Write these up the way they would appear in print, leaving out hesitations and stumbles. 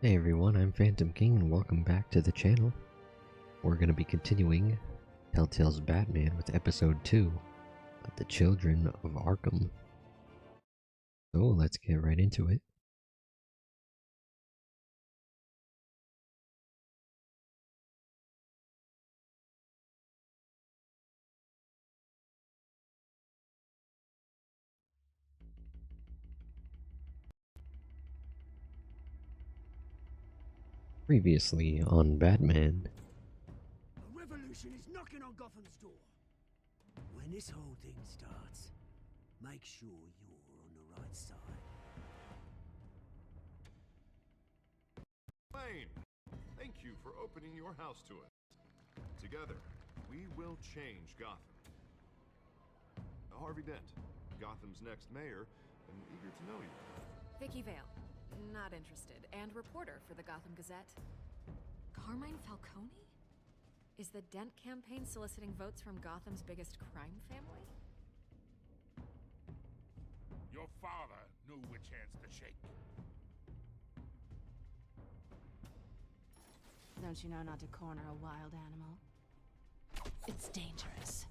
Hey everyone, I'm Phantom King and welcome back to the channel. We're going to be continuing Telltale's Batman with episode 2 of The Children of Arkham. So let's get right into it. Previously on Batman. A revolution is knocking on Gotham's door. When this whole thing starts, make sure you're on the right side. Wayne, thank you for opening your house to us. Together, we will change Gotham. Harvey Dent, Gotham's next mayor, and eager to know you. Vicky Vale, not interested, and reporter for the Gotham Gazette. Carmine Falcone? Is the Dent campaign soliciting votes from Gotham's biggest crime family? Your father knew which hands to shake. Don't you know not to corner a wild animal? It's dangerous.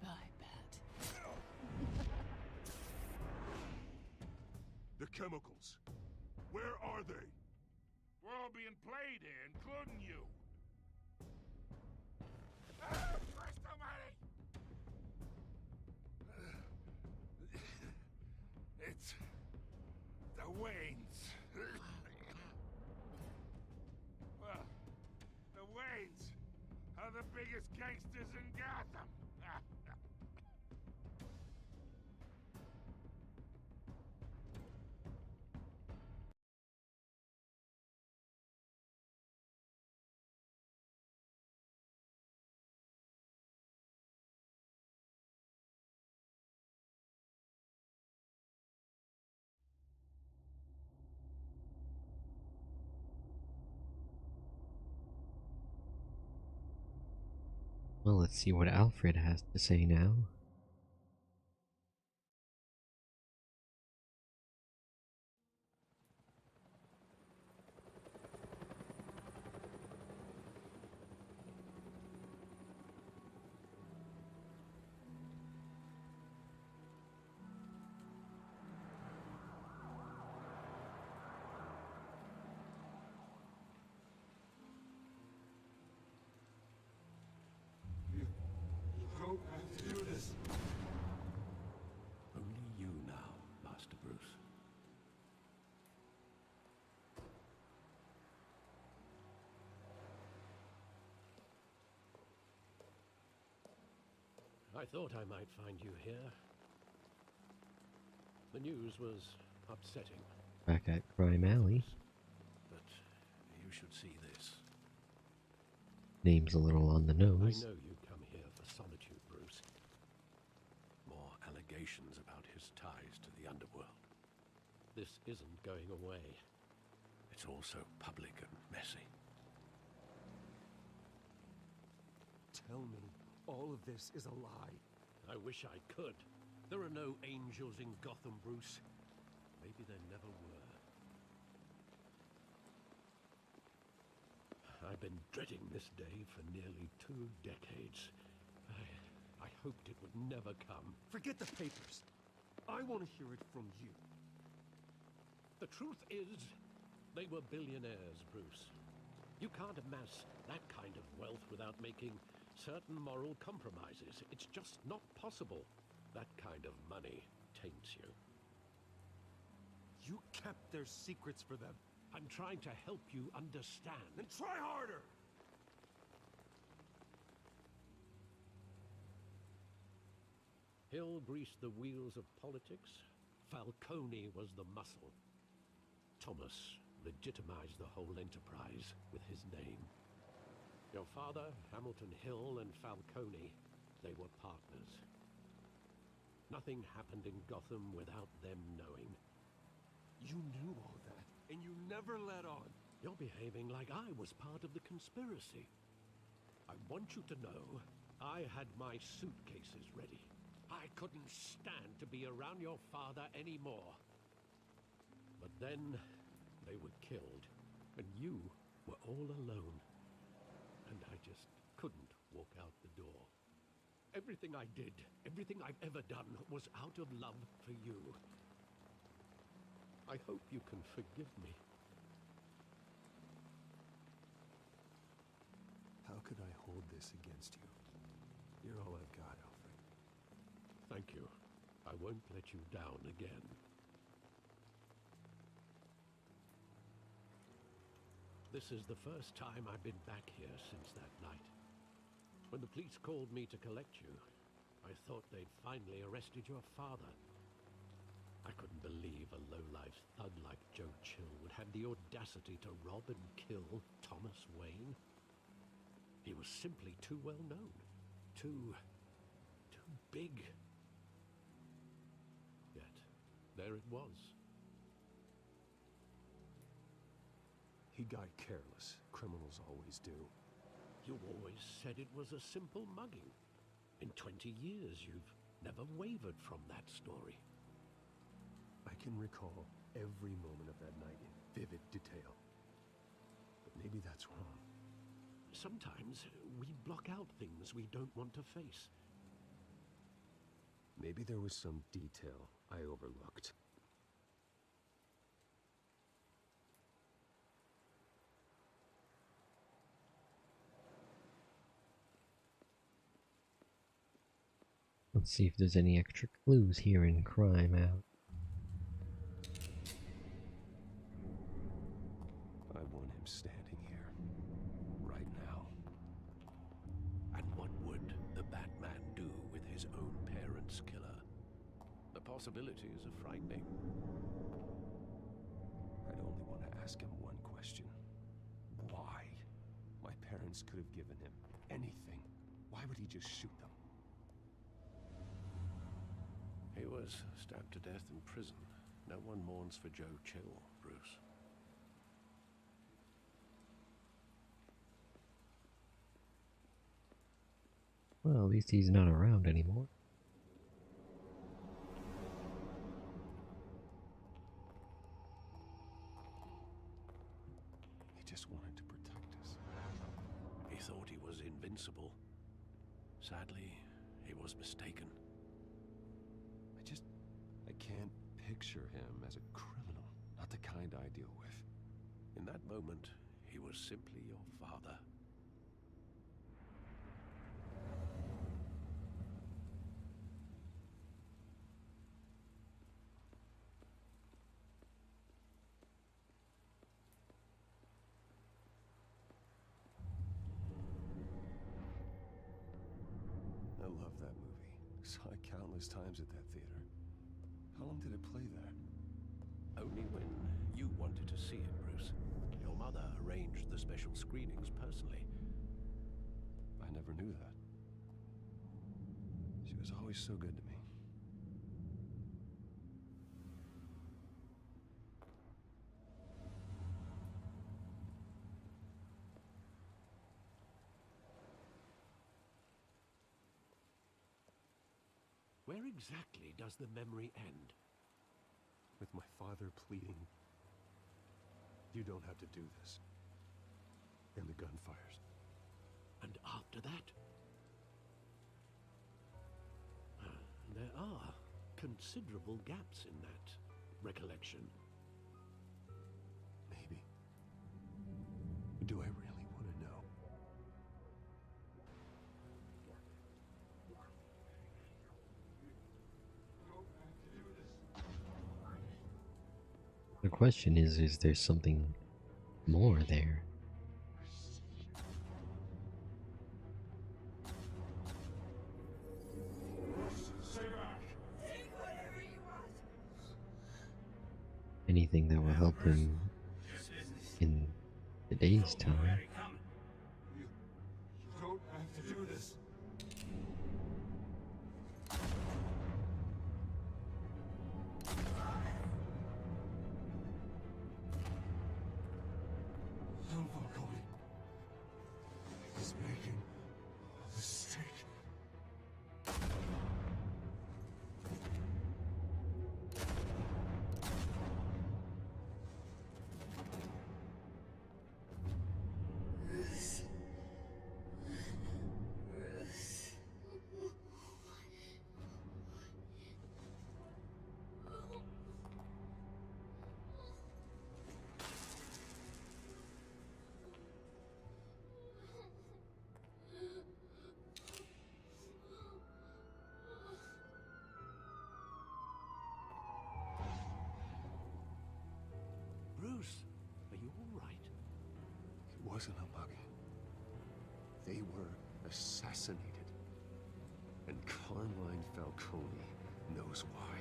Bye, Bat. The chemicals. Where are they? We're all being played here, including you. Christ almighty! It's the Waynes. Well, the Waynes are the biggest gangsters in Gotham. Well, let's see what Alfred has to say now. Don't have to do this. Only you now, Master Bruce. I thought I might find you here. The news was upsetting, Back at Crime Alley. but you should see this. Name's a little on the I nose. know you come here for solitude, Bruce. More allegations about his ties to the underworld. This isn't going away. It's also public and messy. Tell me, all of this is a lie. I wish I could. There are no angels in Gotham, Bruce. Maybe there never were. I've been dreading this day for nearly 2 decades. I hoped it would never come. Forget the papers. I want to hear it from you. The truth is, they were billionaires, Bruce. You can't amass that kind of wealth without making certain moral compromises. It's just not possible. That kind of money taints you. You kept their secrets for them. I'm trying to help you understand. Then try harder! Hill greased the wheels of politics. Falcone was the muscle. Thomas legitimized the whole enterprise with his name. Your father, Hamilton Hill, and Falcone, they were partners. Nothing happened in Gotham without them knowing. You knew all that, and you never let on. You're behaving like I was part of the conspiracy. I want you to know I had my suitcases ready. I couldn't stand to be around your father anymore. But then they were killed, and you were all alone. And I just couldn't walk out the door. Everything I did, everything I've ever done, was out of love for you. I hope you can forgive me. How could I hold this against you? You're all I've got, Alfred. Thank you. I won't let you down again. This is the first time I've been back here since that night. When the police called me to collect you, I thought they'd finally arrested your father. I couldn't believe a low-life thug like Joe Chill would have the audacity to rob and kill Thomas Wayne. He was simply too well known. Too big. Yet, there it was. He got careless. Criminals always do. You always said it was a simple mugging. In 20 years, you've never wavered from that story. I can recall every moment of that night in vivid detail. But maybe that's wrong. Sometimes we block out things we don't want to face. Maybe there was some detail I overlooked. Let's see if there's any extra clues here in Crime Out. I want him standing here. Right now. And what would the Batman do with his own parents' killer? The possibilities are frightening. I'd only want to ask him one question. Why? My parents could have given him anything. Why would he just shoot them? He was stabbed to death in prison. No one mourns for Joe Chill, Bruce. Well, at least he's not around anymore. He just wanted to protect us. He thought he was invincible. Sadly, he was mistaken. I can't picture him as a criminal. Not the kind I deal with. In that moment, he was simply your father. I love that movie. Saw it countless times at that theater. How long did it play there? Only when you wanted to see it, Bruce. Your mother arranged the special screenings personally. I never knew that. She was always so good to me. Where exactly does the memory end? With my father pleading, "You don't have to do this." And the gun fires. And after that? There are considerable gaps in that recollection. Maybe. Do I really want to know? The question is there something more there? Anything that will help him in today's time. You don't have to do this. Don't walk away. He's making a mistake. They were assassinated. And Carmine Falcone knows why.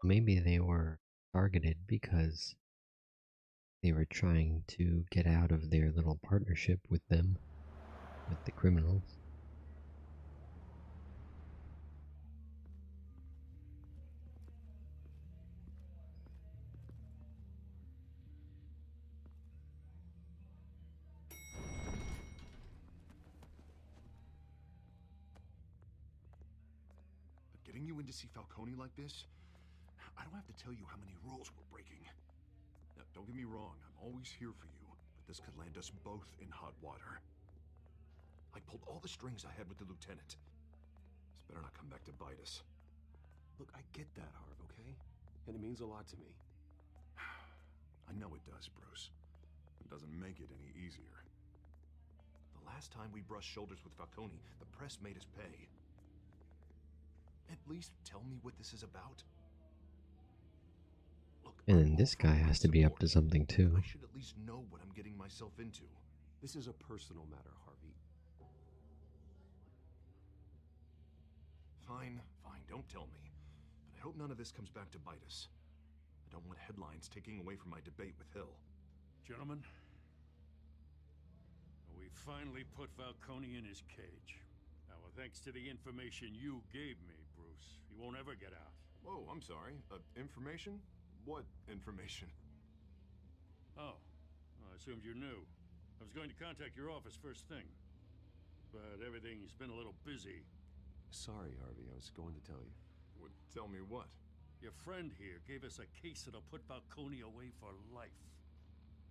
Maybe they were targeted because they were trying to get out of their little partnership with them, with the criminals. But getting you in to see Falcone like this, I don't have to tell you how many rules we're breaking. Now, don't get me wrong, I'm always here for you, but this could land us both in hot water. I pulled all the strings I had with the lieutenant. This better not come back to bite us. Look, I get that, Harv, okay? And it means a lot to me. I know it does, Bruce. It doesn't make it any easier. The last time we brushed shoulders with Falcone, the press made us pay. At least tell me what this is about. Look, And I'm then all this for guy press has to be up support, to something but too. I should at least know what I'm getting myself into. This is a personal matter, Harvey. Fine, fine, don't tell me. But I hope none of this comes back to bite us. I don't want headlines taking away from my debate with Hill. Gentlemen, we finally put Falcone in his cage. Now, thanks to the information you gave me, Bruce, he won't ever get out. Whoa, I'm sorry. Information? What information? Oh, I assumed you knew. I was going to contact your office first thing, but everything's been a little busy. Sorry, Harvey, I was going to tell you. Would tell me what? Your friend here gave us a case that'll put Falcone away for life.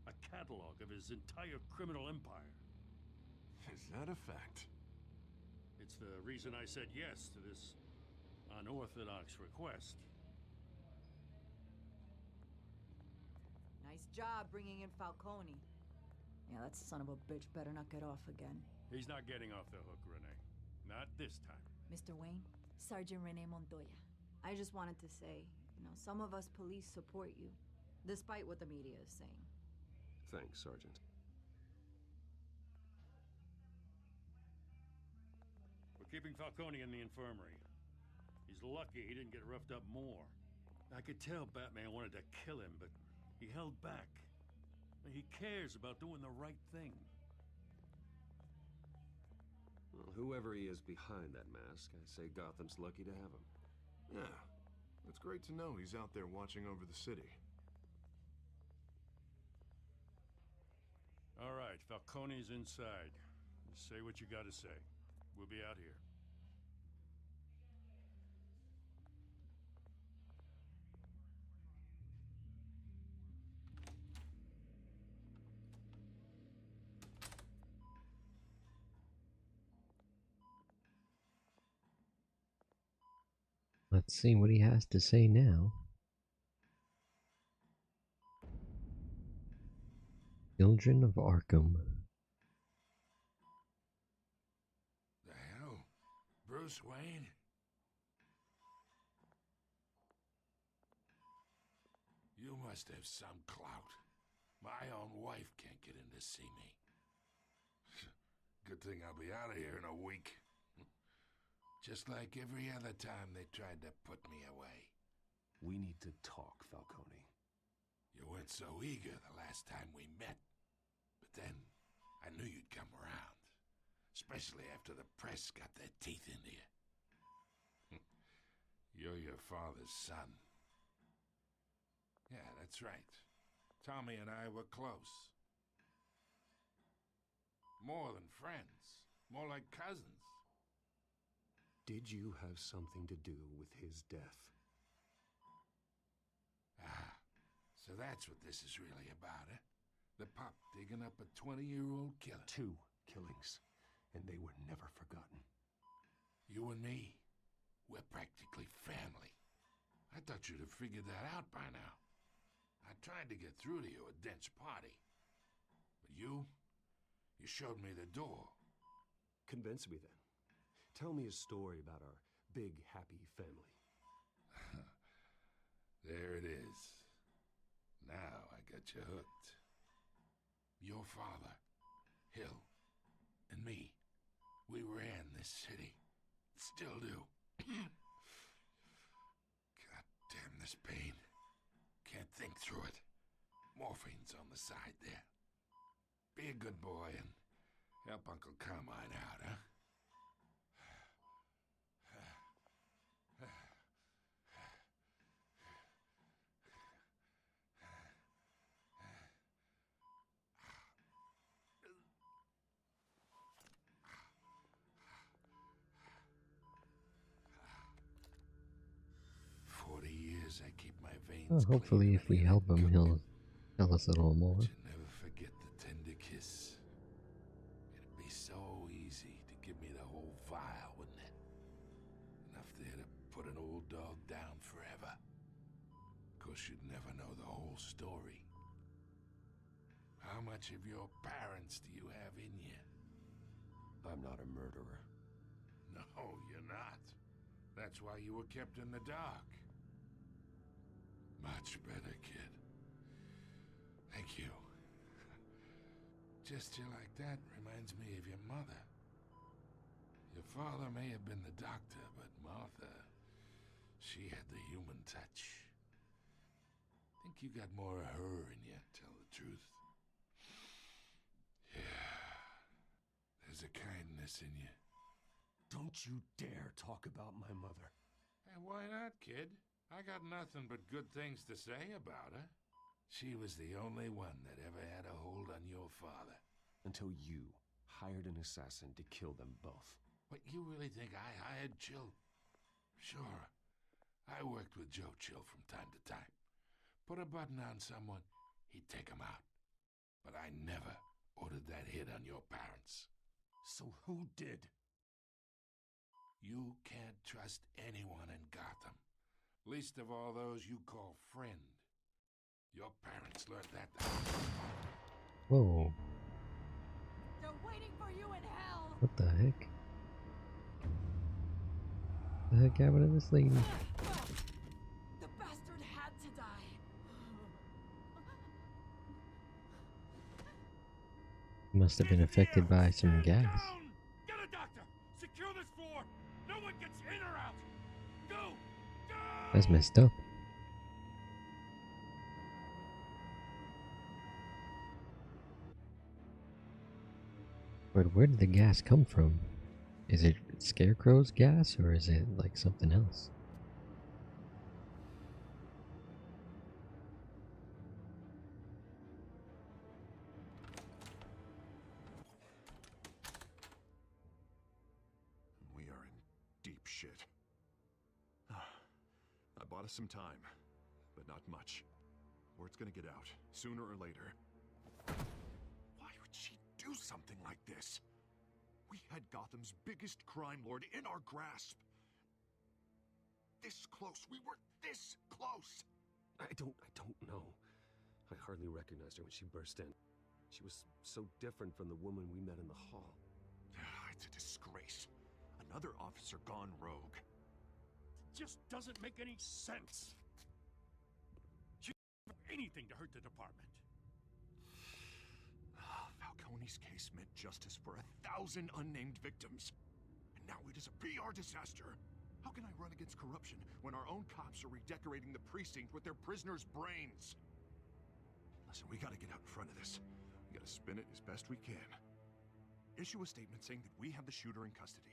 A catalog of his entire criminal empire. Is that a fact? It's the reason I said yes to this unorthodox request. Nice job bringing in Falcone. Yeah, that son of a bitch better not get off again. He's not getting off the hook, Renee. Not this time. Mr. Wayne, Sergeant Rene Montoya. I just wanted to say, some of us police support you, despite what the media is saying. Thanks, Sergeant. We're keeping Falcone in the infirmary. He's lucky he didn't get roughed up more. I could tell Batman wanted to kill him, but he held back. He cares about doing the right thing. Well, whoever he is behind that mask, I say Gotham's lucky to have him. Yeah. It's great to know he's out there watching over the city. All right, Falcone's inside. Just say what you gotta say. We'll be out here. Let's see what he has to say now. Children of Arkham. The hell? Bruce Wayne? You must have some clout. My own wife can't get in to see me. Good thing I'll be out of here in a week. Just like every other time they tried to put me away. We need to talk, Falcone. You weren't so eager the last time we met. But then, I knew you'd come around. Especially after the press got their teeth into you. You're your father's son. Yeah, that's right. Tommy and I were close. More than friends. More like cousins. Did you have something to do with his death? Ah, so that's what this is really about, eh? The pup digging up a 20-year-old killer. 2 killings, and they were never forgotten. You and me, we're practically family. I thought you'd have figured that out by now. I tried to get through to you at Dent's party. But you showed me the door. Convince me then. Tell me a story about our big, happy family. There it is. Now I got you hooked. Your father, Hill, and me, we ran this city. Still do. God damn this pain. Can't think through it. Morphine's on the side there. Be a good boy and help Uncle Carmine out, huh? 40 years I keep my veins Well, hopefully, clean if we and I help get him, cooked. he'll tell us a little more. But you never forget the tender kiss. It'd be so easy to give me the whole vial, wouldn't it? Enough there to put an old dog down forever. Of course, you'd never know the whole story. How much of your parents do you have in you? I'm not a murderer. No, you're not. That's why you were kept in the dark. Much better, kid. Thank you. Just you like that reminds me of your mother. Your father may have been the doctor, but Martha, she had the human touch. Think you got more of her in you, tell the truth. Yeah. There's a kindness in you. Don't you dare talk about my mother. Hey, why not, kid? I got nothing but good things to say about her. She was the only one that ever had a hold on your father. Until you hired an assassin to kill them both. What, you really think I hired Chill? Sure. I worked with Joe Chill from time to time. Put a button on someone, he'd take him out. But I never ordered that hit on your parents. So who did? You can't trust anyone in Gotham. Least of all those you call friend. Your parents learned that. Whoa. They're waiting for you in hell! What the heck? The heck happened to this lady? The bastard had to die. Must have been affected by some gas. Down! Get a doctor! Secure this floor! No one gets in or out! Go! Go! That's messed up. But where did the gas come from? Is it Scarecrow's gas, or is it like something else? We are in deep shit. I bought us some time, but not much. Word's gonna get out, sooner or later. Why would she do something like this? We had Gotham's biggest crime lord in our grasp. This close. We were this close. I don't know. I hardly recognized her when she burst in. She was so different from the woman we met in the hall. It's a disgrace. Another officer gone rogue. Just doesn't make any sense. She didn't do anything to hurt the department. Falcone's case meant justice for 1,000 unnamed victims. And now it is a PR disaster. How can I run against corruption when our own cops are redecorating the precinct with their prisoners' brains? Listen, we gotta get out in front of this. We gotta spin it as best we can. Issue a statement saying that we have the shooter in custody.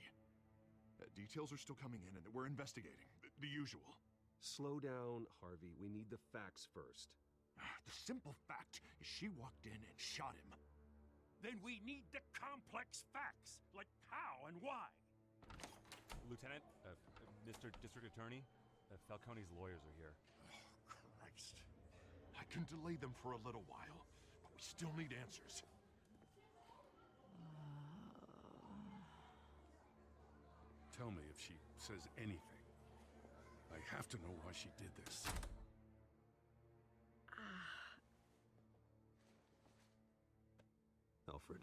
Details are still coming in and that we're investigating. The usual. Slow down, Harvey. We need the facts first. The simple fact is she walked in and shot him. Then we need the complex facts, like how and why. Lieutenant, Mr. District Attorney, Falcone's lawyers are here. Oh, Christ. I can delay them for a little while, but we still need answers. Tell me if she says anything. I have to know why she did this. Alfred,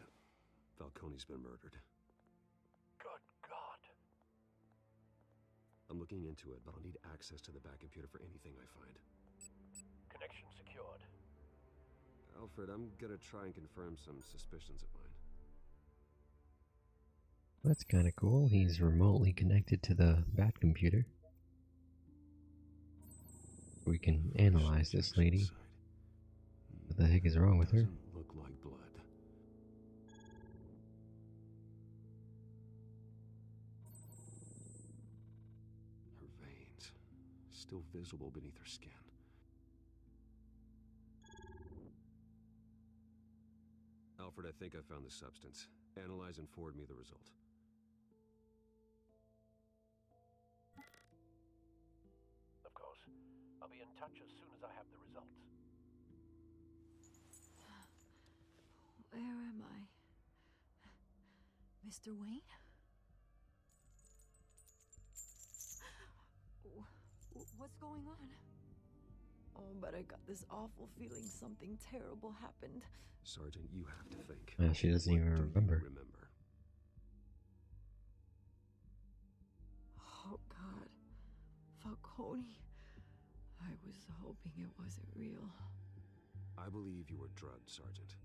Falcone's been murdered. Good God. I'm looking into it, but I'll need access to the back computer for anything I find. Connection secured. Alfred, I'm gonna try and confirm some suspicions of mine. That's kind of cool. He's remotely connected to the Bat computer. We can analyze this lady. What the heck is wrong with her? Doesn't look like blood. Her veins, still visible beneath her skin. Alfred, I think I found the substance. Analyze and forward me the result. Of course. I'll be in touch as soon as I have the results. Where am I? Mr. Wayne? What's going on? Oh, but I got this awful feeling something terrible happened. Sergeant, you have to think. Well, she doesn't even remember. Oh, God. Falcone. I was hoping it wasn't real. I believe you were drugged, Sergeant.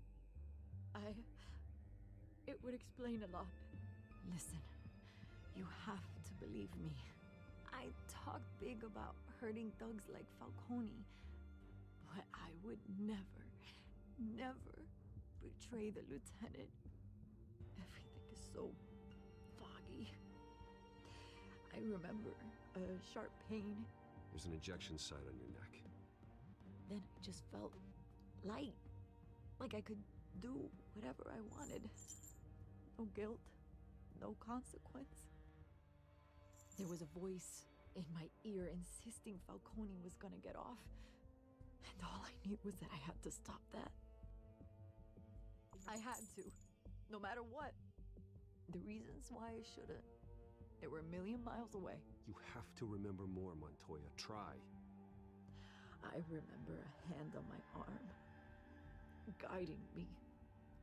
It would explain a lot. Listen, you have to believe me. I talk big about hurting thugs like Falcone, but I would never, never betray the lieutenant. Everything is so foggy. I remember a sharp pain. There's an ejection site on your neck. Then I just felt light, like I could do whatever I wanted. No guilt, no consequence. There was a voice in my ear insisting Falcone was gonna get off. And all I knew was that I had to stop that. I had to, no matter what. The reasons why I shouldn't, they were a million miles away. You have to remember more, Montoya. Try. I remember a hand on my arm, guiding me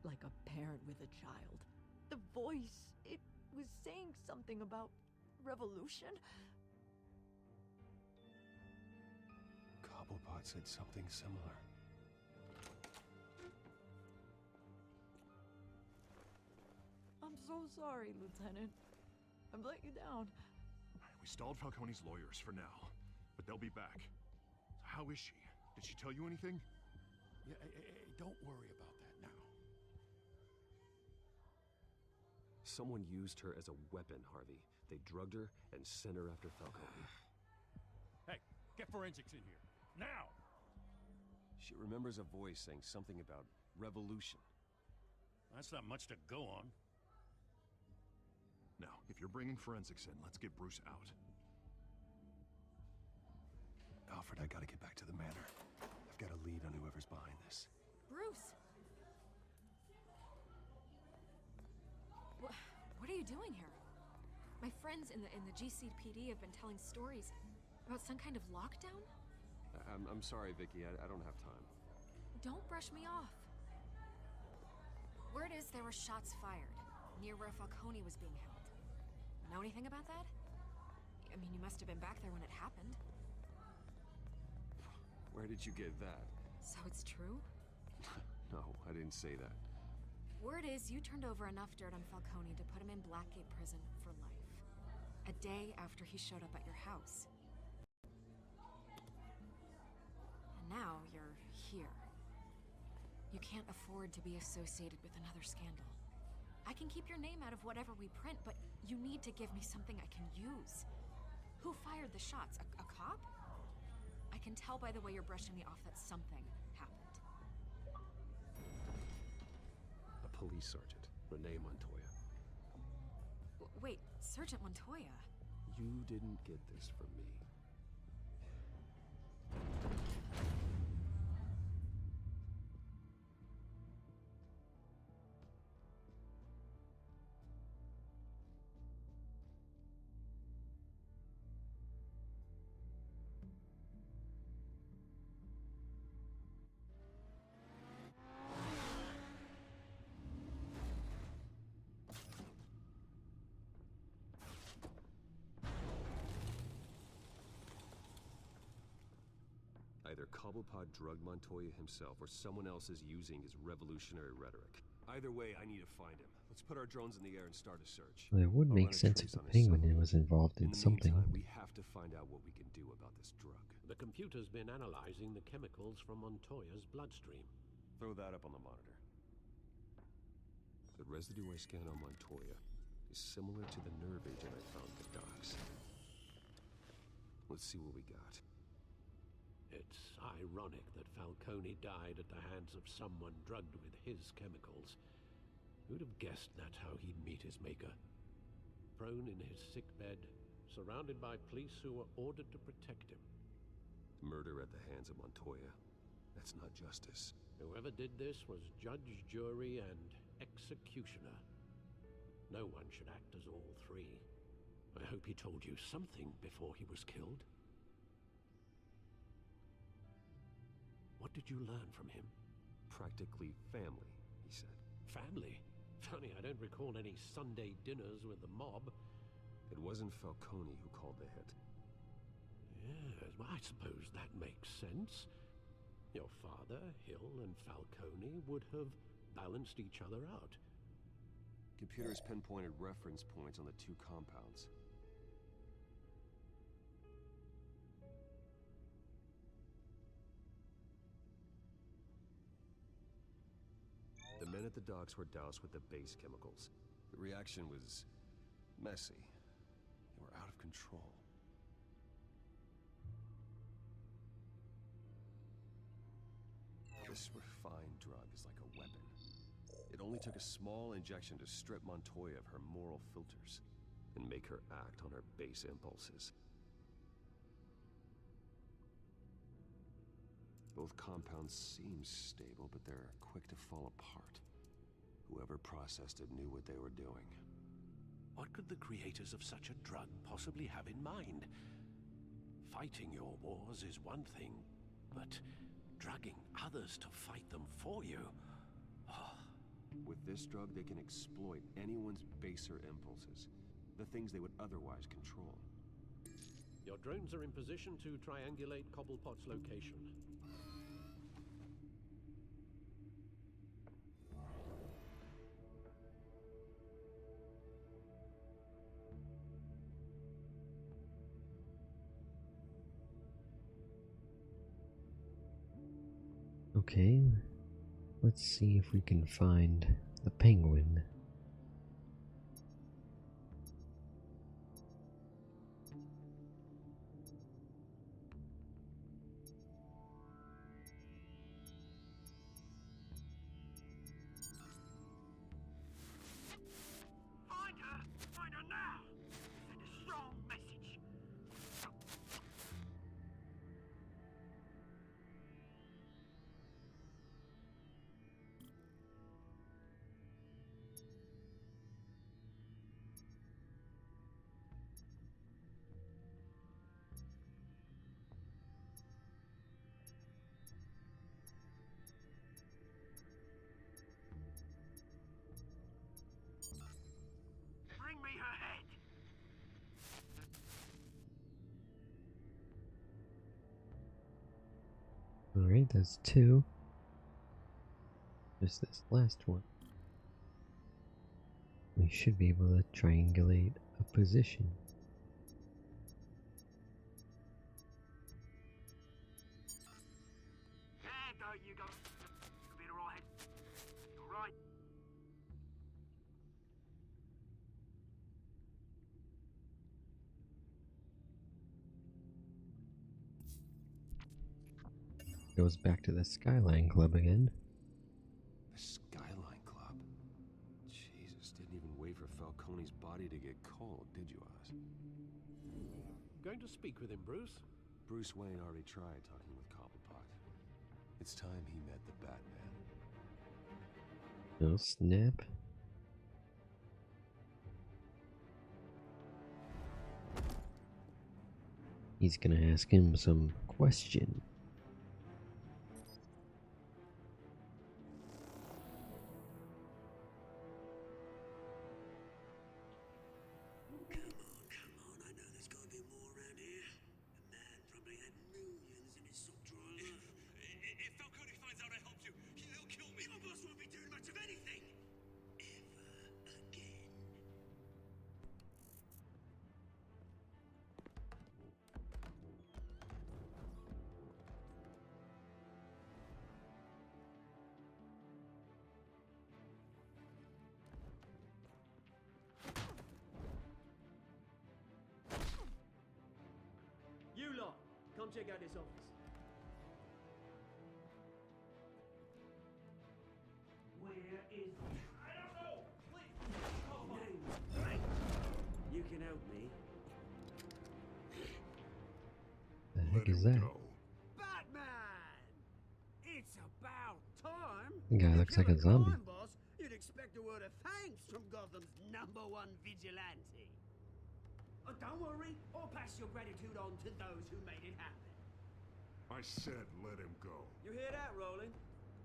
like a parent with a child. The voice, it was saying something about revolution. Cobblepot said something similar. I'm so sorry, Lieutenant. I've let you down. We stalled Falcone's lawyers for now, but they'll be back. How is she? Did she tell you anything? Yeah, hey, don't worry about that now. Someone used her as a weapon, Harvey. They drugged her and sent her after Falcone. Hey, get forensics in here. Now! She remembers a voice saying something about revolution. That's not much to go on. Now, if you're bringing forensics in, let's get Bruce out. Alfred, I gotta get back to the manor. I've got a lead on whoever's behind this. Bruce! What are you doing here? My friends in the GCPD have been telling stories about some kind of lockdown? I'm sorry, Vicky. I don't have time. Don't brush me off. Word is there were shots fired near where Falcone was being held. Know anything about that? I mean, you must have been back there when it happened. Where did you get that? So it's true? No, I didn't say that. Word is you turned over enough dirt on Falcone to put him in Blackgate Prison for life. A day after he showed up at your house. And now you're here. You can't afford to be associated with another scandal. I can keep your name out of whatever we print, but you need to give me something I can use. Who fired the shots? A cop? I can tell by the way you're brushing me off that something happened. A police sergeant, Renee Montoya. Wait, Sergeant Montoya? You didn't get this from me. Either Cobblepot drugged Montoya himself, or someone else is using his revolutionary rhetoric. Either way, I need to find him. Let's put our drones in the air and start a search. Well, it would I'll make run a sense if trace the on his penguin cell. was involved in the something. meantime, we have to find out what we can do about this drug. The computer's been analyzing the chemicals from Montoya's bloodstream. Throw that up on the monitor. The residue I scan on Montoya is similar to the nerve agent I found at the docks. Let's see what we got. It's ironic that Falcone died at the hands of someone drugged with his chemicals. Who'd have guessed that's how he'd meet his maker? Prone in his sickbed, surrounded by police who were ordered to protect him. Murder at the hands of Montoya. That's not justice. Whoever did this was judge, jury, and executioner. No one should act as all three. I hope he told you something before he was killed. What did you learn from him? Practically family, he said. Family? Funny, I don't recall any Sunday dinners with the mob. It wasn't Falcone who called the hit. Yes, well, I suppose that makes sense. Your father, Hill, and Falcone would have balanced each other out. Computers pinpointed reference points on the two compounds. The men at the docks were doused with the base chemicals. The reaction was messy. They were out of control. This refined drug is like a weapon. It only took a small injection to strip Montoya of her moral filters and make her act on her base impulses. Both compounds seem stable, but they're quick to fall apart. Whoever processed it knew what they were doing. What could the creators of such a drug possibly have in mind? Fighting your wars is one thing, but drugging others to fight them for you? Oh. With this drug, they can exploit anyone's baser impulses, the things they would otherwise control. Your drones are in position to triangulate Cobblepot's location. Okay, let's see if we can find the penguin. Find her! Find her now! Send a strong message. Bring me her head! Alright, that's two. Just this last one. We should be able to triangulate a position. There you go. Could be the right head. You're right. Goes back to the Skyline Club again. The Skyline Club? Jesus, didn't even wait for Falcone's body to get cold, did you, Oz? Going to speak with him, Bruce? Bruce Wayne already tried talking with Cobblepot. It's time he met the Batman. No snap. He's gonna ask him some question. Come on, I know there's gotta be more around here. The man probably had millions in his sock drawer alone. Come check out this office. Where is... I don't know! Please! Name's Blake. You can help me. The heck is that? Batman! It's about time! The guy looks like a zombie. Crime boss, you'd expect a word of thanks from Gotham's #1 vigilante. Oh, don't worry, I'll pass your gratitude on to those who made it happen. I said let him go. You hear that, Roland?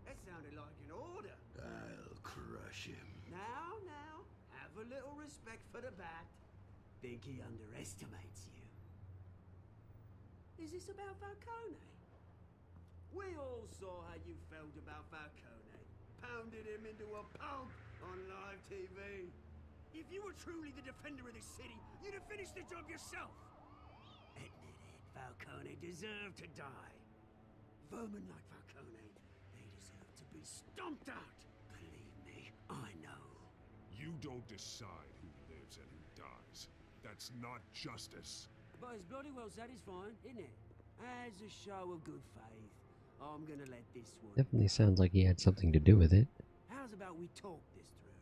That sounded like an order. I'll crush him. Now, have a little respect for the Bat. Think he underestimates you. Is this about Falcone? We all saw how you felt about Falcone. Pounded him into a pulp on live TV. If you were truly the defender of this city, you'd have finished the job yourself. Admit it, Falcone deserved to die. Vermin like Falcone, they deserve to be stomped out. Believe me, I know. You don't decide who lives and who dies. That's not justice. But it's bloody well satisfying, isn't it? As a show of good faith, I'm gonna let this one... Definitely sounds like he had something to do with it. How's about we talk this through?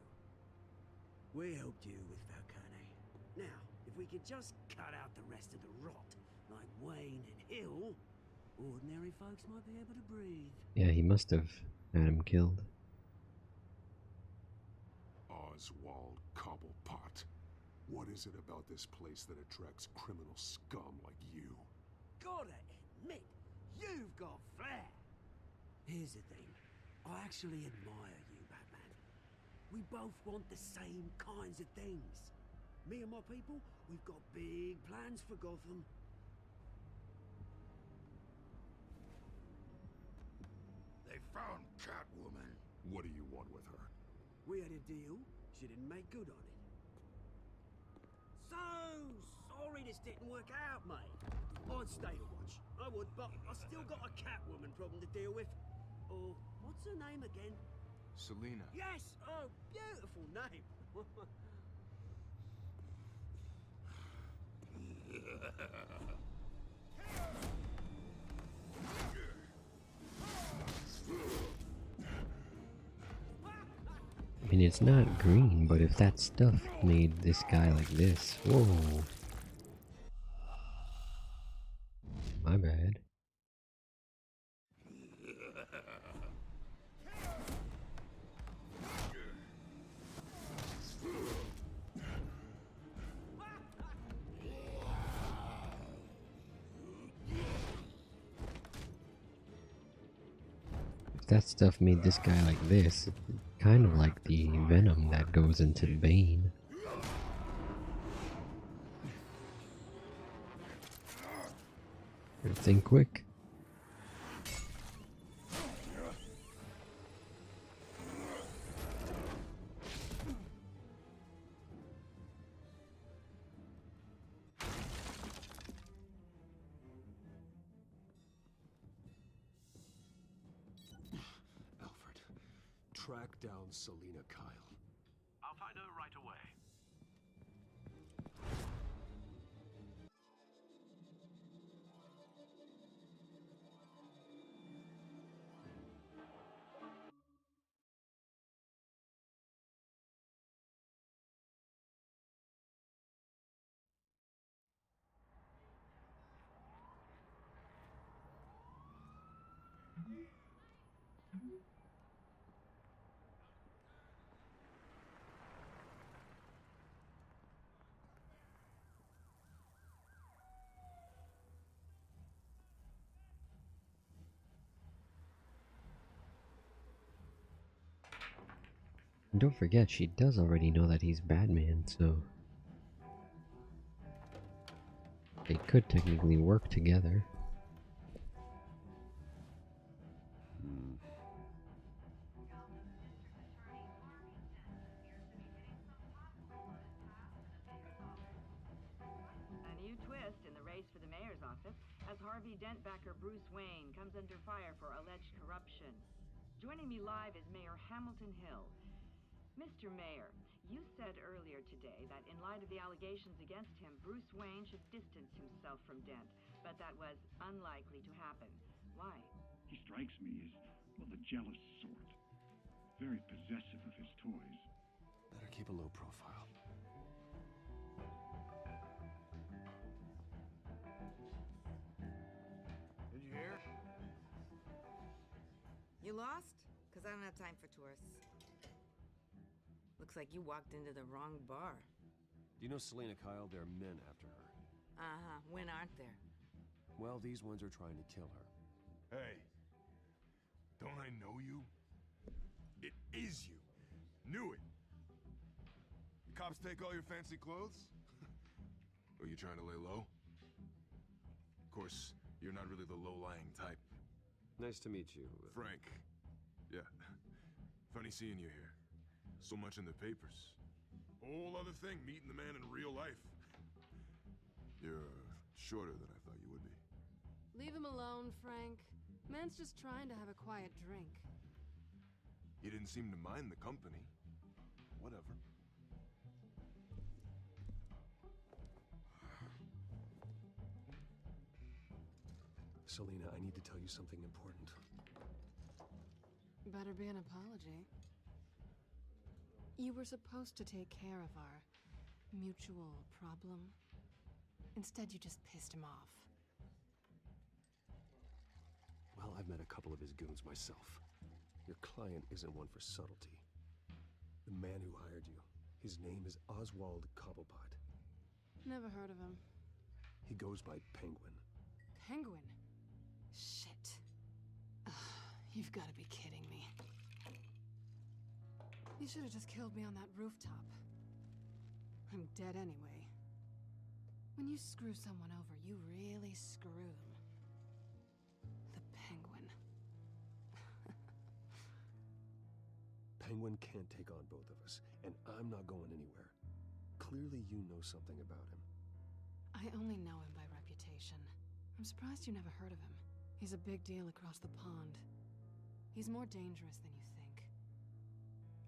We helped you with Falcone. Now, if we could just cut out the rest of the rot, like Wayne and Hill, ordinary folks might be able to breathe. Yeah, he must have had him killed. Oswald Cobblepot. What is it about this place that attracts criminal scum like you? Gotta admit, you've got flair. Here's the thing. I actually admire you, Batman. We both want the same kinds of things. Me and my people, we've got big plans for Gotham. They found Catwoman. What do you want with her? We had a deal. She didn't make good on it. So sorry this didn't work out, mate. I'd stay to watch. I would, but I still got a Catwoman problem to deal with. Oh, what's her name again? Selina. Yes! Oh, beautiful name. I mean, it's not green, but if that stuff made this guy like this... Whoa. My bad. If that stuff made this guy like this, kind of like the venom that goes into Bane. Think quick. Alfred, track down Selina Kyle. I'll find her right away. And don't forget, she does already know that he's Batman, so... they could technically work together. A new twist in the race for the mayor's office as Harvey Dent backer Bruce Wayne comes under fire for alleged corruption. Joining me live is Mayor Hamilton Hill. Mr. Mayor, you said earlier today that in light of the allegations against him, Bruce Wayne should distance himself from Dent. but that was unlikely to happen. Why? He strikes me as, well, the jealous sort. Very possessive of his toys. Better keep a low profile. Did you hear? You lost? Because I don't have time for tourists. Looks like you walked into the wrong bar. Do you know Selena Kyle? There are men after her. Uh-huh. When aren't there? Well, these ones are trying to kill her. Hey, don't I know you? It is you. Knew it. The cops take all your fancy clothes? Are you trying to lay low? Of course, you're not really the low-lying type. Nice to meet you. Frank. Yeah. Funny seeing you here. So much in the papers. Whole other thing, meeting the man in real life. You're shorter than I thought you would be. Leave him alone, Frank. Man's just trying to have a quiet drink. He didn't seem to mind the company. Whatever. Selena, I need to tell you something important. Better be an apology. You were supposed to take care of our mutual problem. Instead, you just pissed him off. Well, I've met a couple of his goons myself. Your client isn't one for subtlety. The man who hired you, his name is Oswald Cobblepot. Never heard of him. He goes by Penguin. Penguin? Shit. You've got to be kidding me. You should have just killed me on that rooftop. I'm dead anyway. When you screw someone over, you really screw them. The Penguin. Penguin can't take on both of us, and I'm not going anywhere. Clearly you know something about him. I only know him by reputation. I'm surprised you never heard of him. He's a big deal across the pond. He's more dangerous than you think.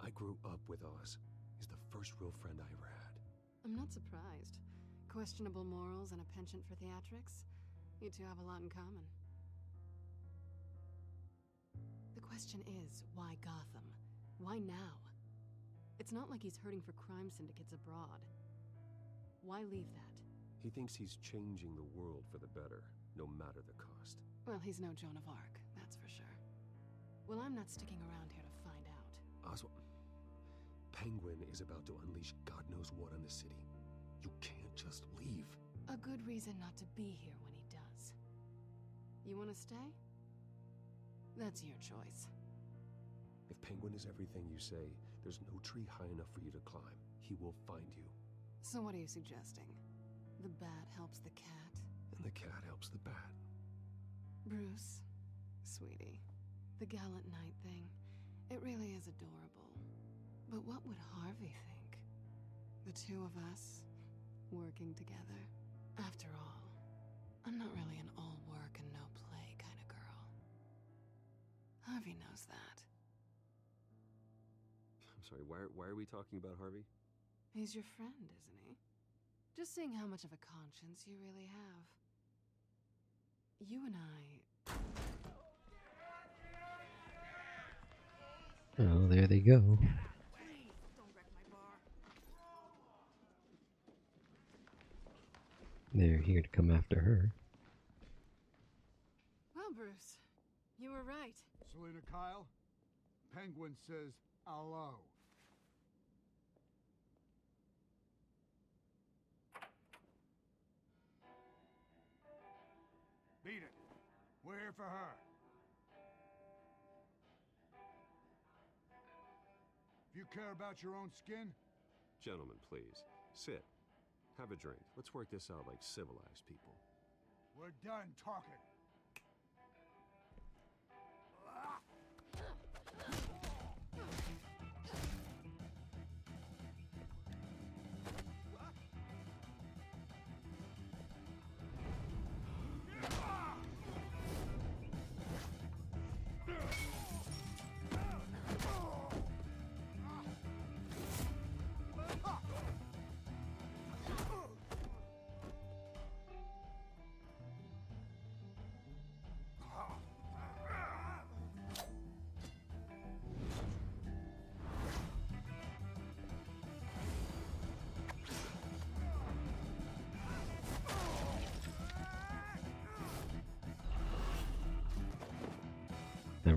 I grew up with Oz. He's the first real friend I ever had. I'm not surprised. Questionable morals and a penchant for theatrics. You two have a lot in common. The question is, why Gotham? Why now? It's not like he's hurting for crime syndicates abroad. Why leave that? He thinks he's changing the world for the better, no matter the cost. Well, he's no Joan of Arc, that's for sure. Well, I'm not sticking around here to find out. Oswald, Penguin is about to unleash God knows what on the city. You can't just leave. A good reason not to be here when he does. You want to stay? That's your choice. If Penguin is everything you say, there's no tree high enough for you to climb. He will find you. So what are you suggesting? The bat helps the cat? And the cat helps the bat. Bruce, sweetie, the gallant knight thing, it really is adorable. But what would Harvey think? The two of us, working together. After all, I'm not really an all work and no play kind of girl. Harvey knows that. I'm sorry, why are we talking about Harvey? He's your friend, isn't he? Just seeing how much of a conscience you really have. You and I... Oh, there they go. They're here to come after her. Well, Bruce, you were right. Selena Kyle, Penguin says hello. Beat it. We're here for her. If you care about your own skin... Gentlemen, please. Sit. Have a drink. Let's work this out like civilized people. We're done talking.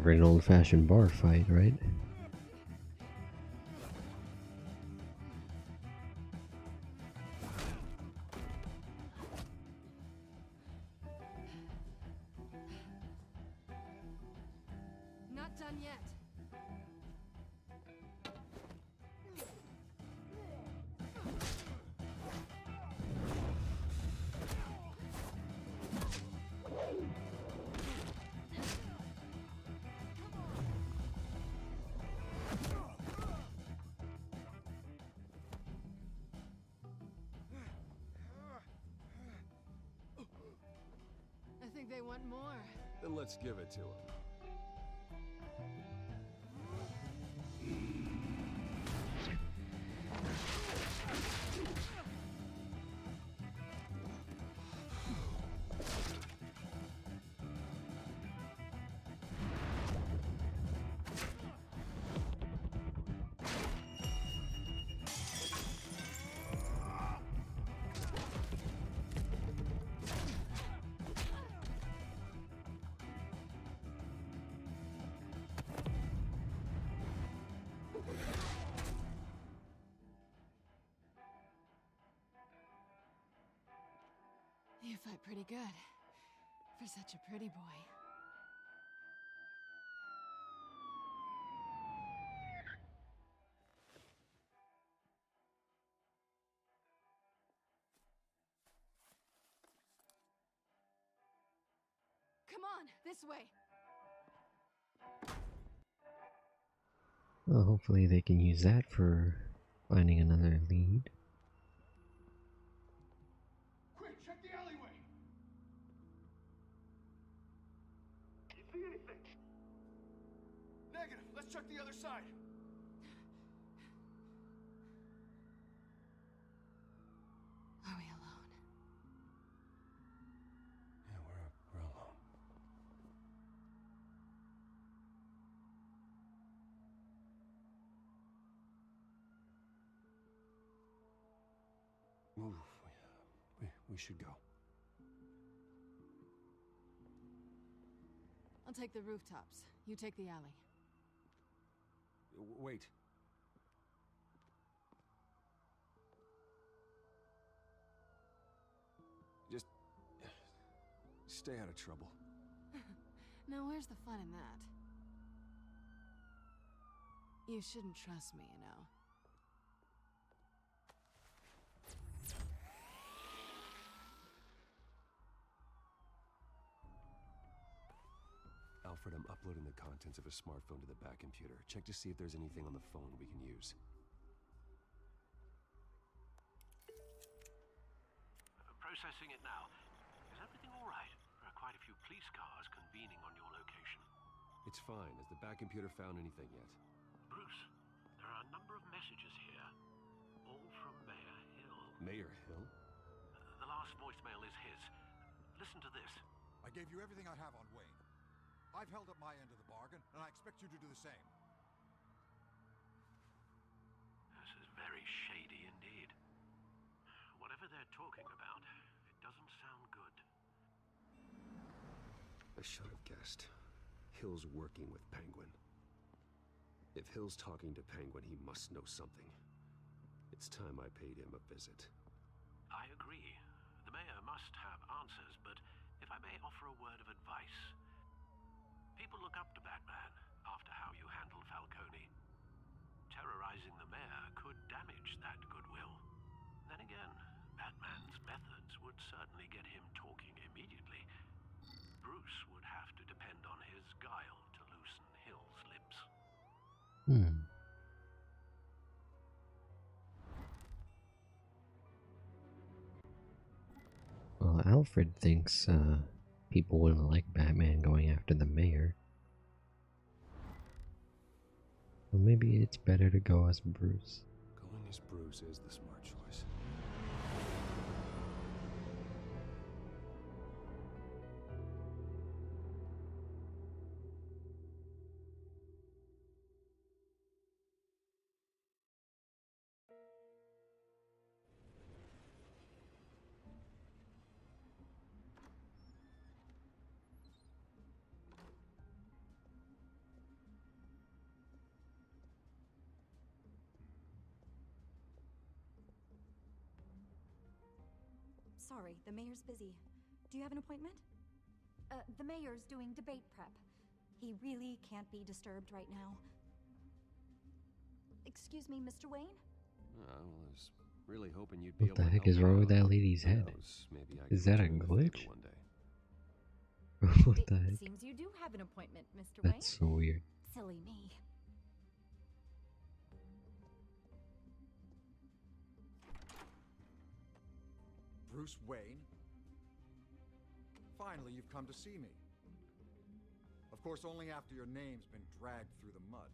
Time for an old-fashioned bar fight, right? Not done yet. I think they want more. Then let's give it to them. You fight pretty good. For such a pretty boy. Come on, this way. Well, hopefully they can use that for finding another lead. Quick, check the alleyway! You see anything? Negative. Let's check the other side. Are we alone? Yeah, we're alone. Move. We should go. I'll take the rooftops. You take the alley. Wait. Just stay out of trouble. Now where's the fun in that? You shouldn't trust me, you know. Alfred, I'm uploading the contents of a smartphone to the back computer. Check to see if there's anything on the phone we can use. Processing it now. Is everything all right? There are quite a few police cars convening on your location. It's fine. Has the back computer found anything yet? Bruce, there are a number of messages here, all from Mayor Hill. Mayor Hill? The last voicemail is his. Listen to this. I gave you everything I have on Wayne. I've held up my end of the bargain, and I expect you to do the same. This is very shady indeed. Whatever they're talking about, it doesn't sound good. I should have guessed. Hill's working with Penguin. If Hill's talking to Penguin, he must know something. It's time I paid him a visit. I agree. The mayor must have answers, but if I may offer a word of advice. People look up to Batman after how you handled Falcone. Terrorizing the mayor could damage that goodwill. Then again, Batman's methods would certainly get him talking immediately. Bruce would have to depend on his guile to loosen Hill's lips. Well, Alfred thinks people wouldn't like Batman going after the mayor. Well, maybe it's better to go as Bruce. Going as Bruce is the smart choice. sorry, the mayor's busy. Do you have an appointment? The mayor's doing debate prep. He really can't be disturbed right now. Excuse me, Mr. Wayne? I was really hoping you'd be What the able to heck help is me wrong out. with that lady's Who head? knows, maybe I Is can that a return the favor glitch? one day. What the heck? Seems you do have an appointment, Mr. Wayne. That's so weird. Silly me. Bruce Wayne? Finally, you've come to see me. Of course, only after your name's been dragged through the mud.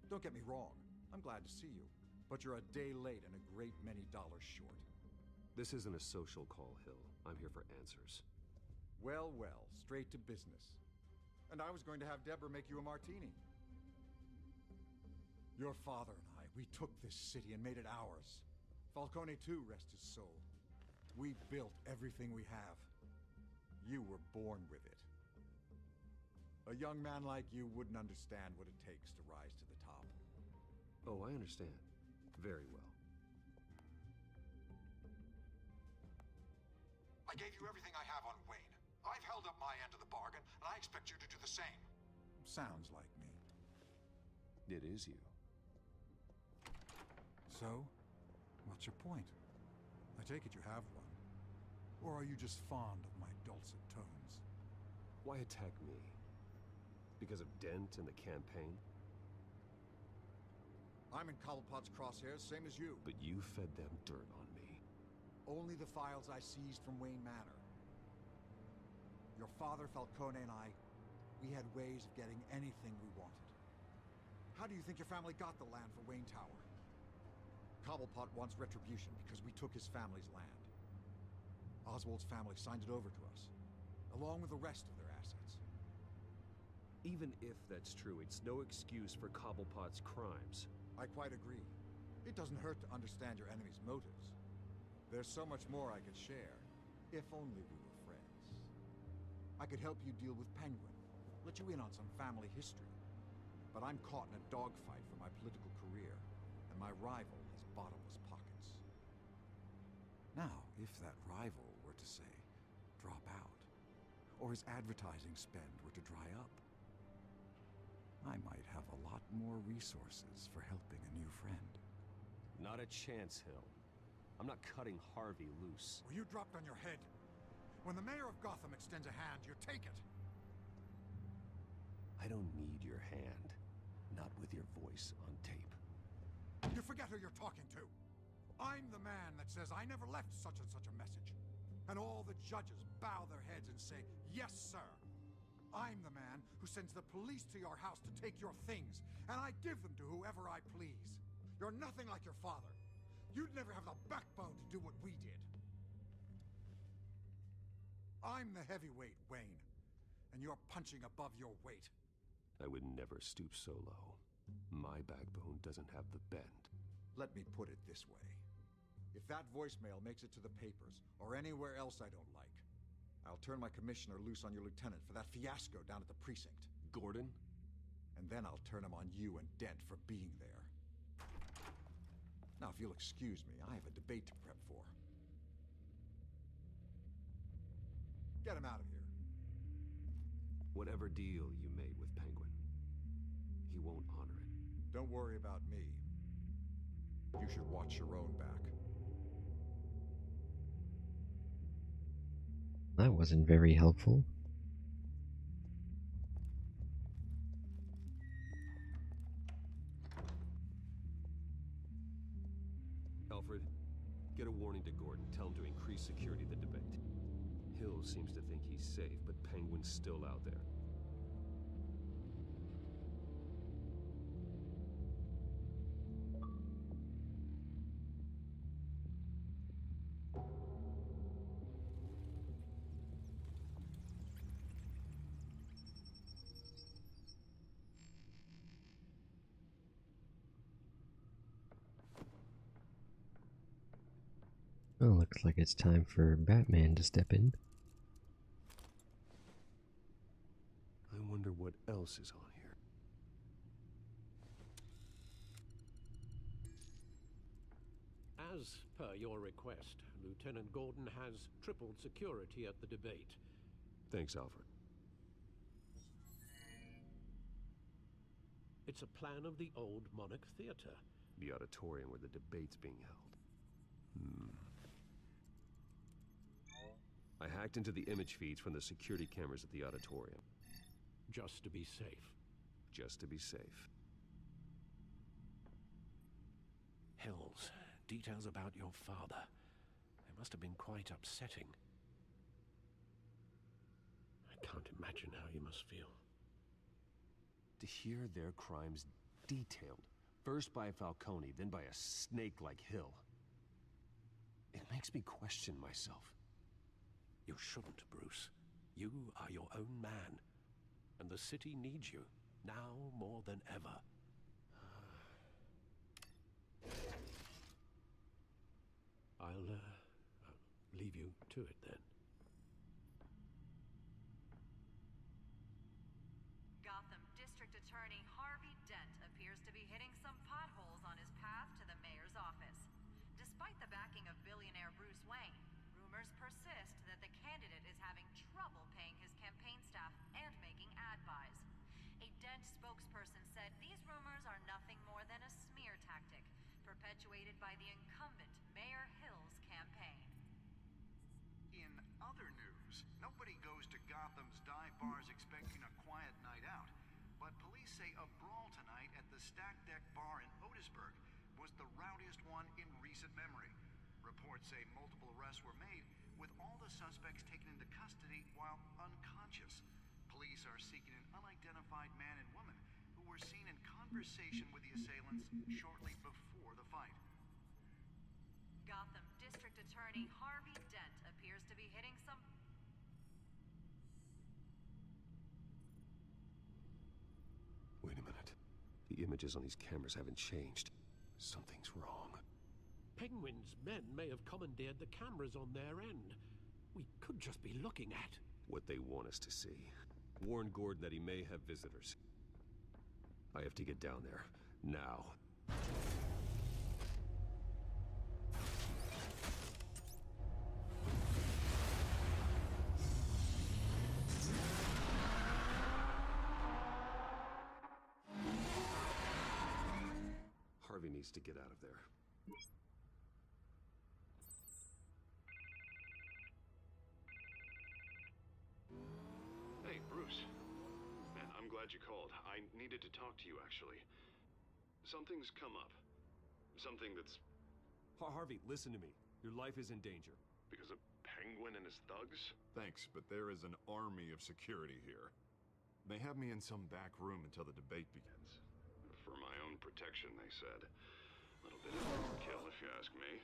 Don't get me wrong, I'm glad to see you. But you're a day late and a great many dollars short. This isn't a social call, Hill. I'm here for answers. Well, well, straight to business. And I was going to have Deborah make you a martini. Your father and I, we took this city and made it ours. Falcone too, rest his soul. We built everything we have. You were born with it. A young man like you wouldn't understand what it takes to rise to the top. Oh, I understand. Very well. I gave you everything I have on Wayne. I've held up my end of the bargain, and I expect you to do the same. Sounds like me. It is you. So, what's your point? I take it you have one. Or are you just fond of my dulcet tones? Why attack me? Because of Dent and the campaign? I'm in Cobblepot's crosshairs, same as you. But you fed them dirt on me. Only the files I seized from Wayne Manor. Your father, Falcone, and I, we had ways of getting anything we wanted. How do you think your family got the land for Wayne Tower? Cobblepot wants retribution because we took his family's land. Oswald's family signed it over to us, along with the rest of their assets. Even if that's true, it's no excuse for Cobblepot's crimes. I quite agree. It doesn't hurt to understand your enemy's motives. There's so much more I could share, if only we were friends. I could help you deal with Penguin, let you in on some family history. But I'm caught in a dogfight for my political career, and my rival has bottomless pockets. Now, if that rival were to say, drop out, or his advertising spend were to dry up, I might have a lot more resources for helping a new friend. Not a chance, Hill. I'm not cutting Harvey loose. Well, you dropped on your head. When the mayor of Gotham extends a hand, you take it. I don't need your hand. Not with your voice on tape. You forget who you're talking to. I'm the man that says I never left such and such a message. And all the judges bow their heads and say, yes, sir. I'm the man who sends the police to your house to take your things, and I give them to whoever I please. You're nothing like your father. You'd never have the backbone to do what we did. I'm the heavyweight, Wayne, and you're punching above your weight. I would never stoop so low. My backbone doesn't have the bend. Let me put it this way. If that voicemail makes it to the papers, or anywhere else I don't like, I'll turn my commissioner loose on your lieutenant for that fiasco down at the precinct. Gordon? And then I'll turn him on you and Dent for being there. Now, if you'll excuse me, I have a debate to prep for. Get him out of here. Whatever deal you made with Penguin, he won't honor it. Don't worry about me. You should watch your own back. That wasn't very helpful. Alfred, get a warning to Gordon. Tell him to increase security of the debate. Hill seems to think he's safe, but Penguin's still out there. Well, looks like it's time for Batman to step in. I wonder what else is on here. As per your request, Lieutenant Gordon has tripled security at the debate. Thanks, Alfred. It's a plan of the old Monarch Theater. The auditorium where the debate's being held. I hacked into the image feeds from the security cameras at the auditorium. Just to be safe. Just to be safe. Hills, details about your father. They must have been quite upsetting. I can't imagine how you must feel. To hear their crimes detailed, first by Falcone, then by a snake like Hill, it makes me question myself. You shouldn't, Bruce. You are your own man, and the city needs you, now more than ever. I'll leave you to it then. Gotham District Attorney Harvey Dent appears to be hitting some potholes on his path to the mayor's office. Despite the backing of billionaire Bruce Wayne, rumors persist that the candidate is having trouble paying his campaign staff and making ad buys. A Dent spokesperson said these rumors are nothing more than a smear tactic, perpetuated by the incumbent Mayor Hill's campaign. In other news, nobody goes to Gotham's dive bars expecting a quiet night out, but police say a brawl tonight at the Stack Deck Bar in Otisburg was the rowdiest one in recent memory. Reports say multiple arrests were made, with all the suspects taken into custody while unconscious. Police are seeking an unidentified man and woman who were seen in conversation with the assailants shortly before the fight. Gotham District Attorney Harvey Dent appears to be hitting some... Wait a minute. The images on these cameras haven't changed. Something's wrong. Penguin's men may have commandeered the cameras on their end. We could just be looking at... What they want us to see. Warn Gordon that he may have visitors. I have to get down there. Now. Harvey needs to get out of there. Hey, Bruce. Man, I'm glad you called. I needed to talk to you, actually. Something's come up. Something that's... Harvey, listen to me. Your life is in danger. Because of Penguin and his thugs? Thanks, but there is an army of security here. They have me in some back room until the debate begins. For my own protection, they said. A little bit of overkill, if you ask me.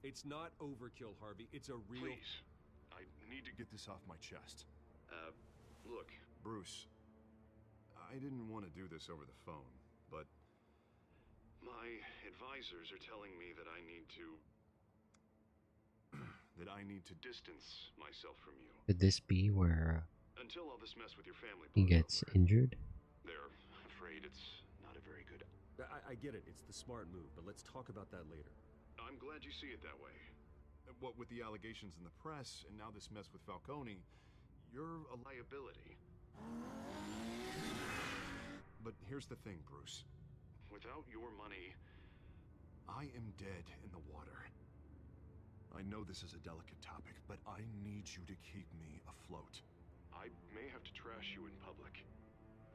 It's not overkill, Harvey. It's a real... Please. I need to get this off my chest. Look. Bruce, I didn't want to do this over the phone, but... my advisors are telling me that I need to... that I need to distance myself from you. Could this be where Until all this mess with your family he blows gets over. injured? They're afraid it's not a very good... I get it. It's the smart move, but let's talk about that later. I'm glad you see it that way. What with the allegations in the press, and now this mess with Falcone, you're a liability. But here's the thing, Bruce. Without your money, I am dead in the water. I know this is a delicate topic, but I need you to keep me afloat. I may have to trash you in public,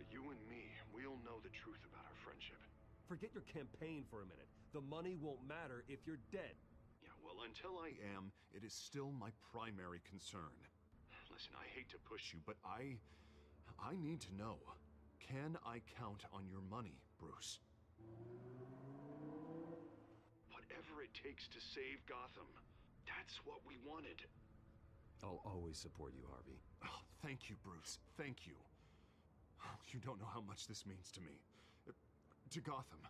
but you and me, we'll know the truth about our friendship. Forget your campaign for a minute. The money won't matter if you're dead. Yeah, well, until I am, it is still my primary concern. Listen, I hate to push you, but I need to know. Can I count on your money, Bruce? Whatever it takes to save Gotham. That's what we wanted. I'll always support you, Harvey. Oh, thank you, Bruce. Thank you. Oh, you don't know how much this means to me. To Gotham.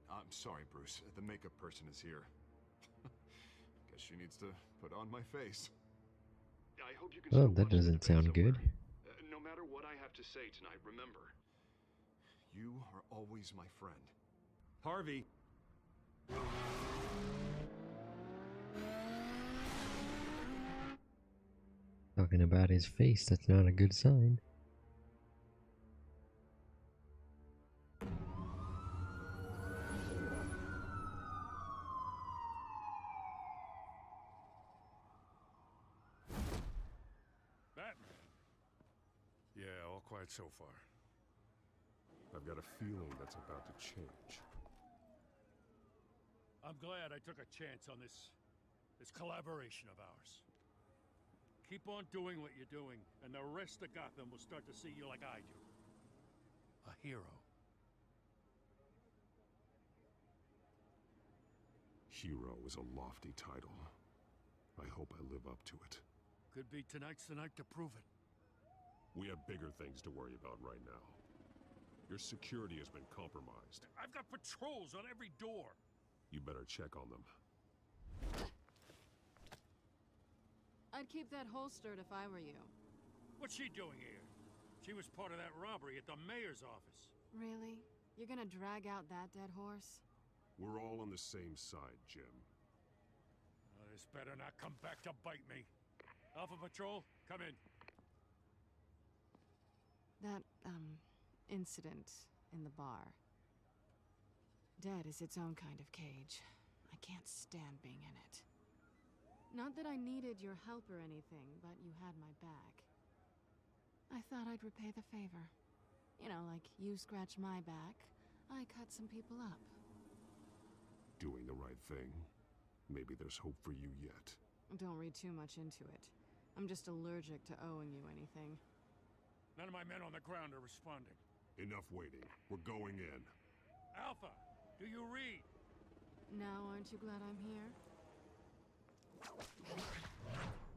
I'm sorry, Bruce. The makeup person is here. Guess she needs to put on my face. I hope you can Oh, still that watch the doesn't debate sound somewhere. good. No matter what I have to say tonight, remember, you are always my friend. Harvey! Talking about his face, that's not a good sign. Batman. Yeah, all quiet so far. I've got a feeling that's about to change. I'm glad I took a chance on this collaboration of ours. Keep on doing what you're doing, and the rest of Gotham will start to see you like I do. A hero. Hero is a lofty title. I hope I live up to it. Could be tonight's the night to prove it. We have bigger things to worry about right now. Your security has been compromised. I've got patrols on every door. You better check on them. I'd keep that holstered if I were you. What's she doing here? She was part of that robbery at the mayor's office. Really? You're gonna drag out that dead horse? We're all on the same side, Jim. This better not come back to bite me. Alpha Patrol, come in. That, incident in the bar. Dead is its own kind of cage. I can't stand being in it. Not that I needed your help or anything, but you had my back. I thought I'd repay the favor. You know, like you scratch my back, I cut some people up. Doing the right thing. Maybe there's hope for you yet. Don't read too much into it. I'm just allergic to owing you anything. None of my men on the ground are responding. Enough waiting. We're going in. Alpha, do you read? Now aren't you glad I'm here?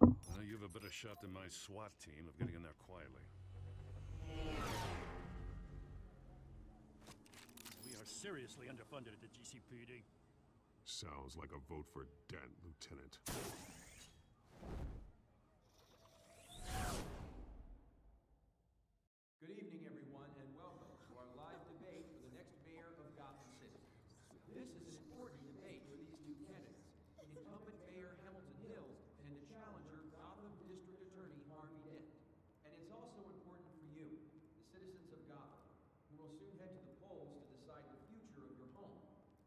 Well, you have a better shot than my SWAT team of getting in there quietly. We are seriously underfunded at the GCPD. Sounds like a vote for Dent, Lieutenant. Good evening, everyone, and welcome to our live debate for the next mayor of Gotham City. This is an important debate for these two candidates. Incumbent Mayor Hamilton Hills and the challenger Gotham District Attorney Harvey Dent. And it's also important for you, the citizens of Gotham, who will soon head to the polls to decide the future of your home,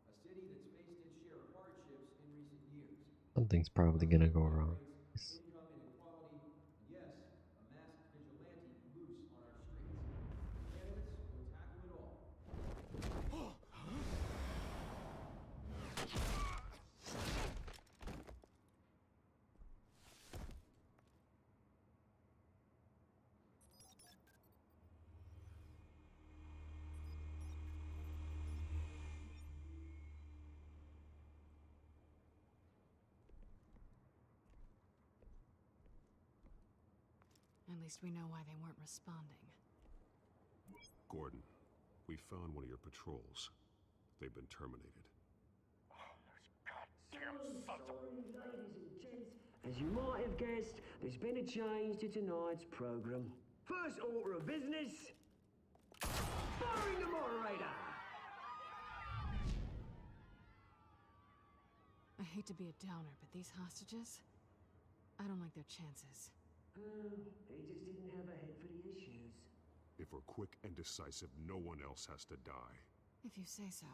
a city that's faced its share of hardships in recent years. Something's probably gonna go wrong. Income inequality, and yes, a masked vigilante loose on our streets. Candidates will tackle it all. At least we know why they weren't responding. Gordon, we found one of your patrols. They've been terminated. Ladies and gents, as you might have guessed, there's been a change to tonight's program. First order of business, firing the moderator. I hate to be a downer, but these hostages, I don't like their chances. They just didn't have a head for the issues. If we're quick and decisive, no one else has to die. If you say so.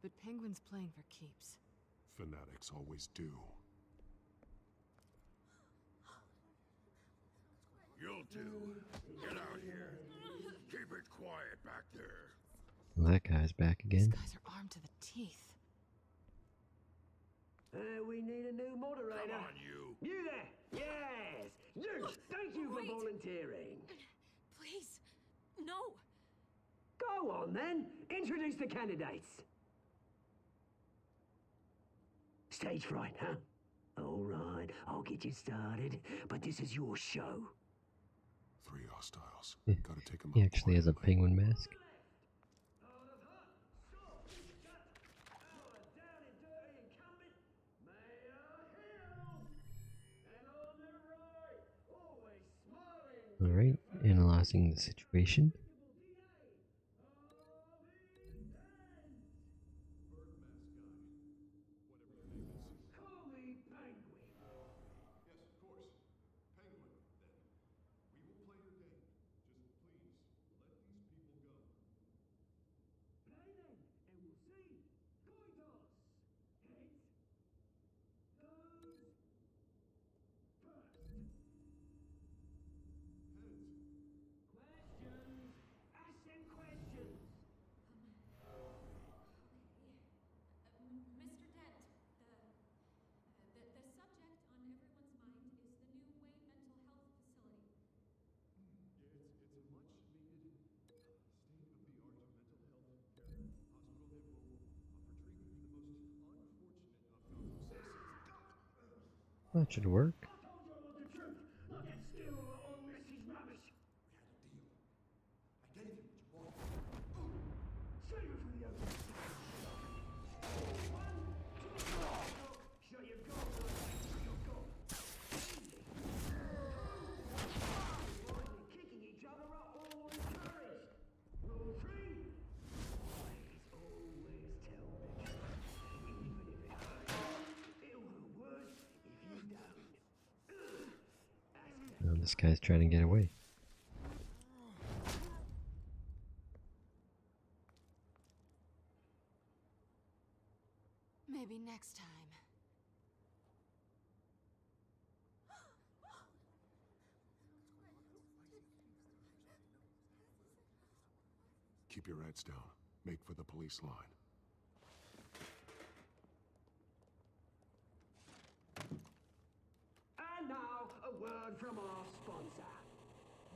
But Penguin's playing for keeps. Fanatics always do. You two, get out here. Keep it quiet back there. Well, that guy's back again. These guys are armed to the teeth. We need a new moderator. Come on, you. You there! Yes! You! Thank you for Wait. volunteering. Please, no. Go on then. Introduce the candidates. Stage fright, huh? All right, I'll get you started. But this is your show. 3 hostiles. Gotta take them out. He actually has a penguin mask. Alright, analyzing the situation. Call me Penguin. That should work. Oh, this guy's trying to get away. Maybe next time. Keep your heads down. Make for the police line. And now, a word from our sponsor.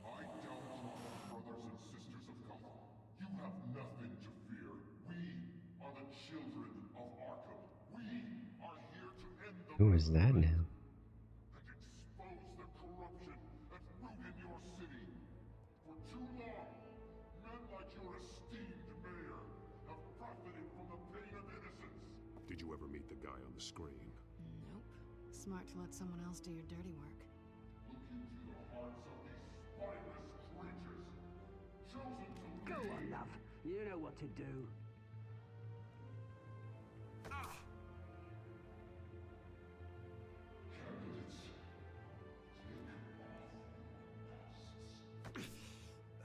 My downtrodden brothers and sisters of Gotham, you have nothing to fear. We are the children of Arkham. We are here to end the Who is that now? and expose the corruption that's rooted in your city. For too long, men like your esteemed mayor have profited from the pain of innocence. Did you ever meet the guy on the screen? Nope. Smart to let someone else do your dirty work. Look into the hearts of these spineless creatures, chosen to lead. Go on, love. You know what to do.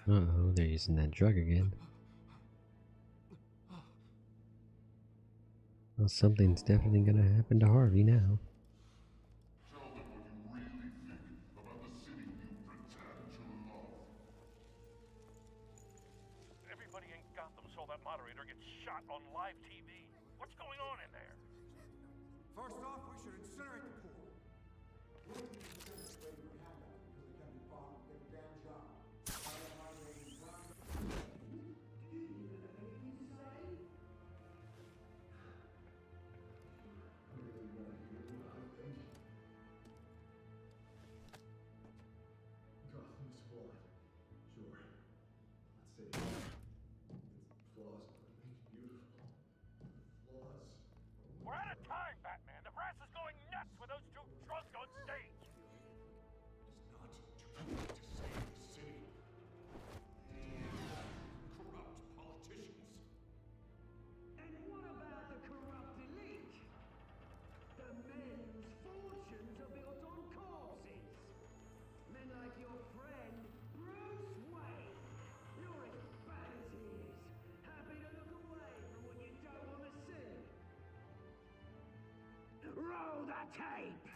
Uh-oh, they're using that drug again. Well, something's definitely gonna happen to Harvey now. Tell them what you really think about the city you pretend to love. Everybody in Gotham saw that moderator get shot on live TV. What's going on in there? First off, we should incinerate the pool. Gotham's flawed. Sure. Not saying its flaws don't make it beautiful. Flaws. We're out of time, Batman. The brass is going nuts with those two drunks on stage. Not too late to save the city. Corrupt politicians. And what about the corrupt elite? The men whose fortunes are built on corpses. Men like your friend, Bruce Wayne. You're as bad as he is. Happy to look away from what you don't want to see. Roll the tape!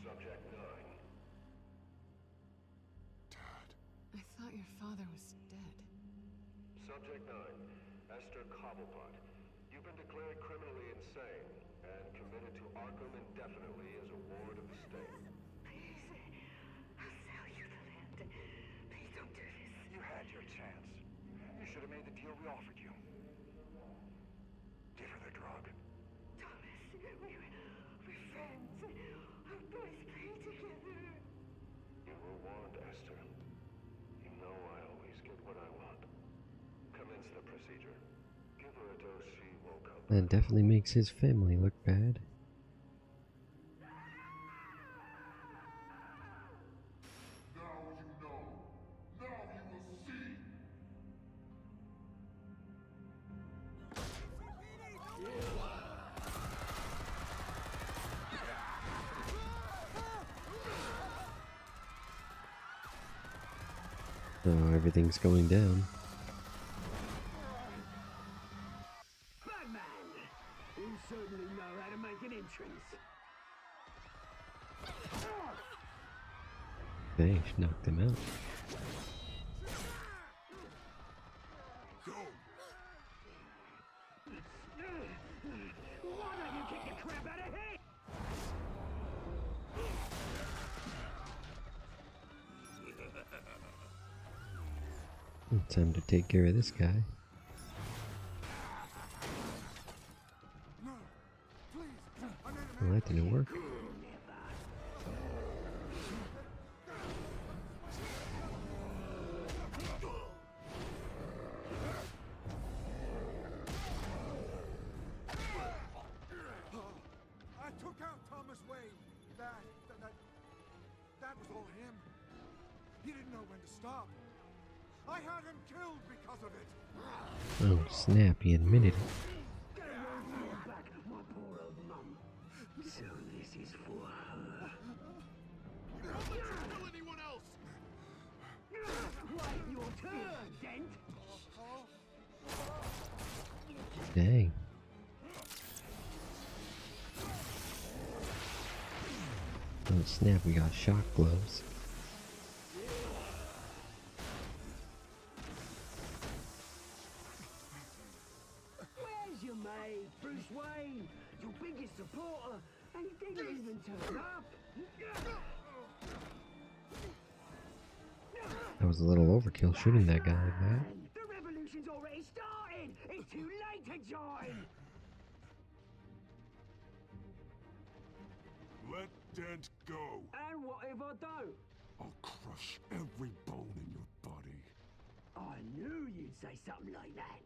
Subject 9. I thought your father was dead. Subject 9. Esther Cobblepot. You've been declared criminally insane and committed to Arkham indefinitely as a ward of the state. Please, I'll sell you the land. Please don't do this. You had your chance. You should have made the deal we offered you. Give her the drug. Thomas, we're friends. Our boys play together. You were warned, Esther. You know I always get what I want. Commence the procedure. Give her a dose she won't come. That definitely makes his family look bad. Now you know. Now you will see. So everything's going down. Batman! You certainly know how to make an entrance. They knocked him out. Why don't you kick the crap out of him? Time to take care of this guy. that didn't work. I took out Thomas Wayne. That was all him. He didn't know when to stop. I had him killed because of it. Oh snap, he admitted it. Back my poor old mum. So this is for her. Don't let you kill anyone else! Wait your turn, Dent. Dang. Oh snap, we got shock gloves. Where's your mate, Bruce Wayne? Your biggest supporter, and he didn't even turn up. That was a little overkill shooting that guy like that. The revolution's already started. It's too late to join. Let Dent go. And what if I don't? I'll crush every bone in your body. I knew you'd say something like that.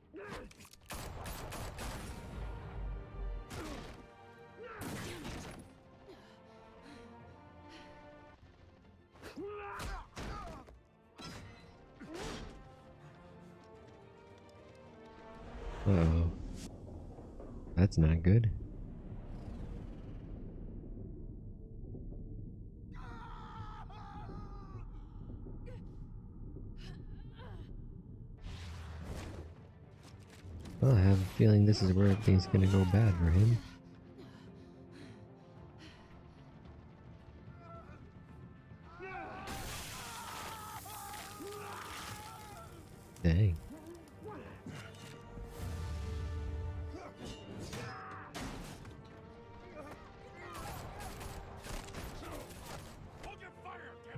Uh-oh. That's not good. Well, I have a feeling this is where everything's gonna go bad for him. Dang.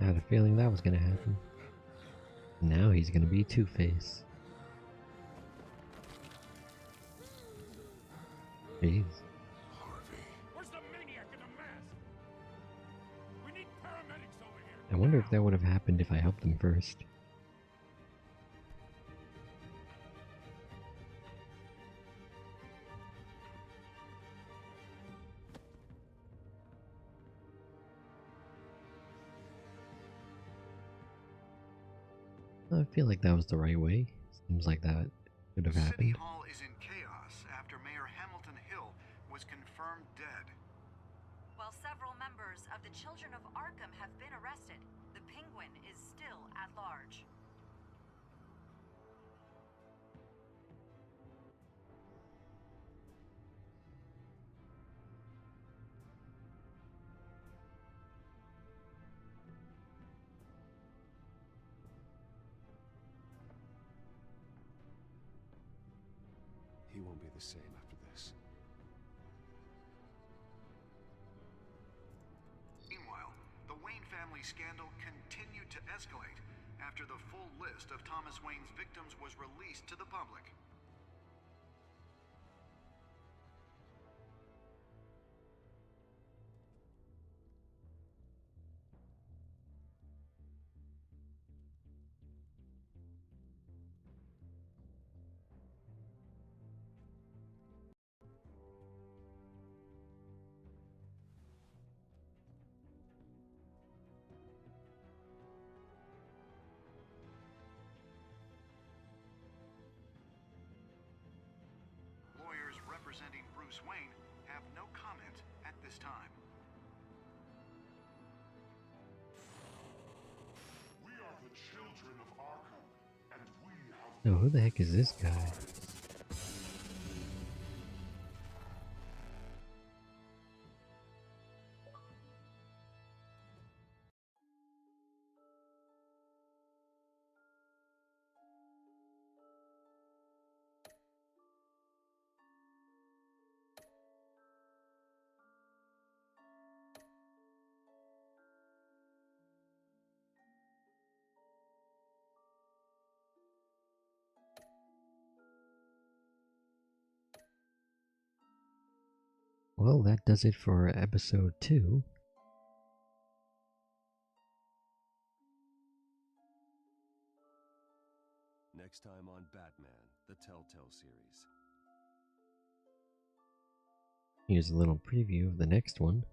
I had a feeling that was gonna happen. Now he's gonna be Two-Face. Jeez. Where's the maniac in the mask? We need paramedics over here. I wonder if that would have happened if I helped him first. I feel like that was the right way. Seems like that should have City happened. Hall is in chaos after Mayor Hamilton Hill was confirmed dead. While several members of the Children of Arkham have been arrested, the Penguin is still at large. He won't be the same after this. Meanwhile, the Wayne family scandal continued to escalate after the full list of Thomas Wayne's victims was released to the public. Lawyers representing Bruce Wayne have no comment at this time. We are the children of Arkham, and we have... No, who the heck is this guy? well, that does it for episode 2. Next time on Batman, the Telltale series. Here's a little preview of the next one.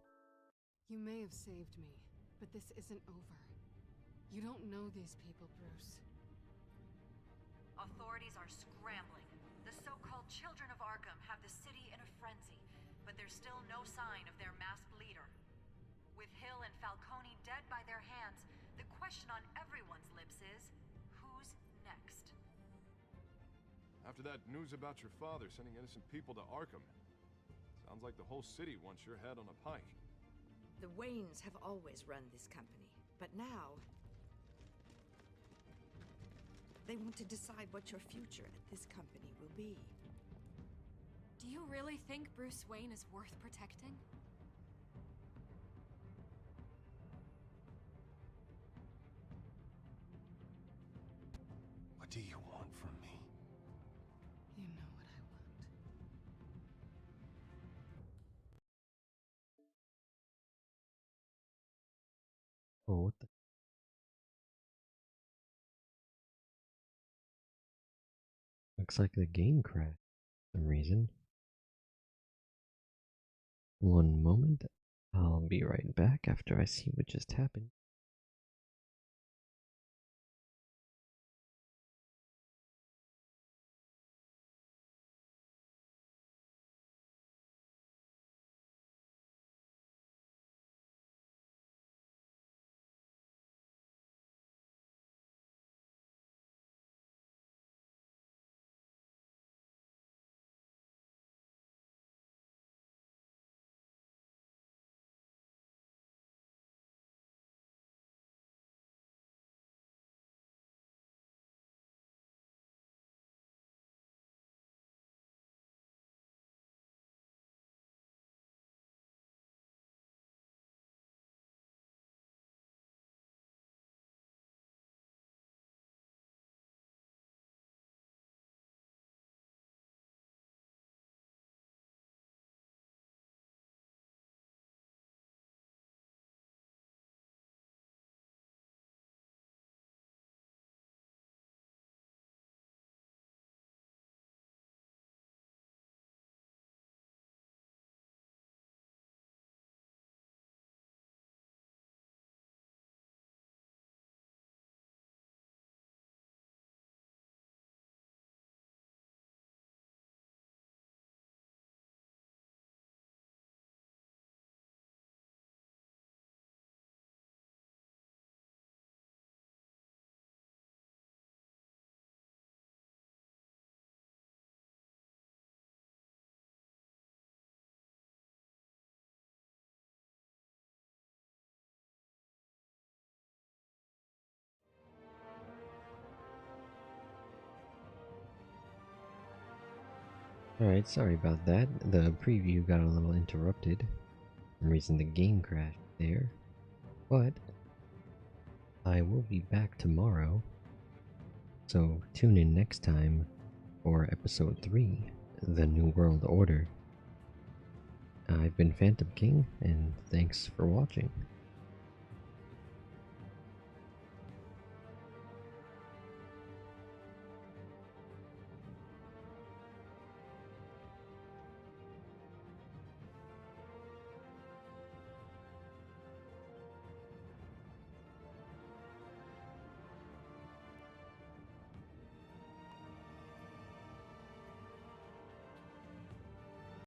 You may have saved me, but this isn't over. You don't know these people, Bruce. Authorities are scrambling. The so-called Children of Arkham have the city in a frenzy, but there's still no sign of their masked leader. With Hill and Falcone dead by their hands, the question on everyone's lips is, who's next? After that news about your father sending innocent people to Arkham, sounds like the whole city wants your head on a pike. The Waynes have always run this company, but now they want to decide what your future at this company will be. Do you really think Bruce Wayne is worth protecting? What do you want from me? You know what I want. Oh, what the? Looks like the game crashed for some reason. One moment. I'll be right back after I see what just happened. Alright, sorry about that. The preview got a little interrupted. For some reason the game crashed there. But I will be back tomorrow. So tune in next time for episode 3, The New World Order. I've been Phantom King, and thanks for watching.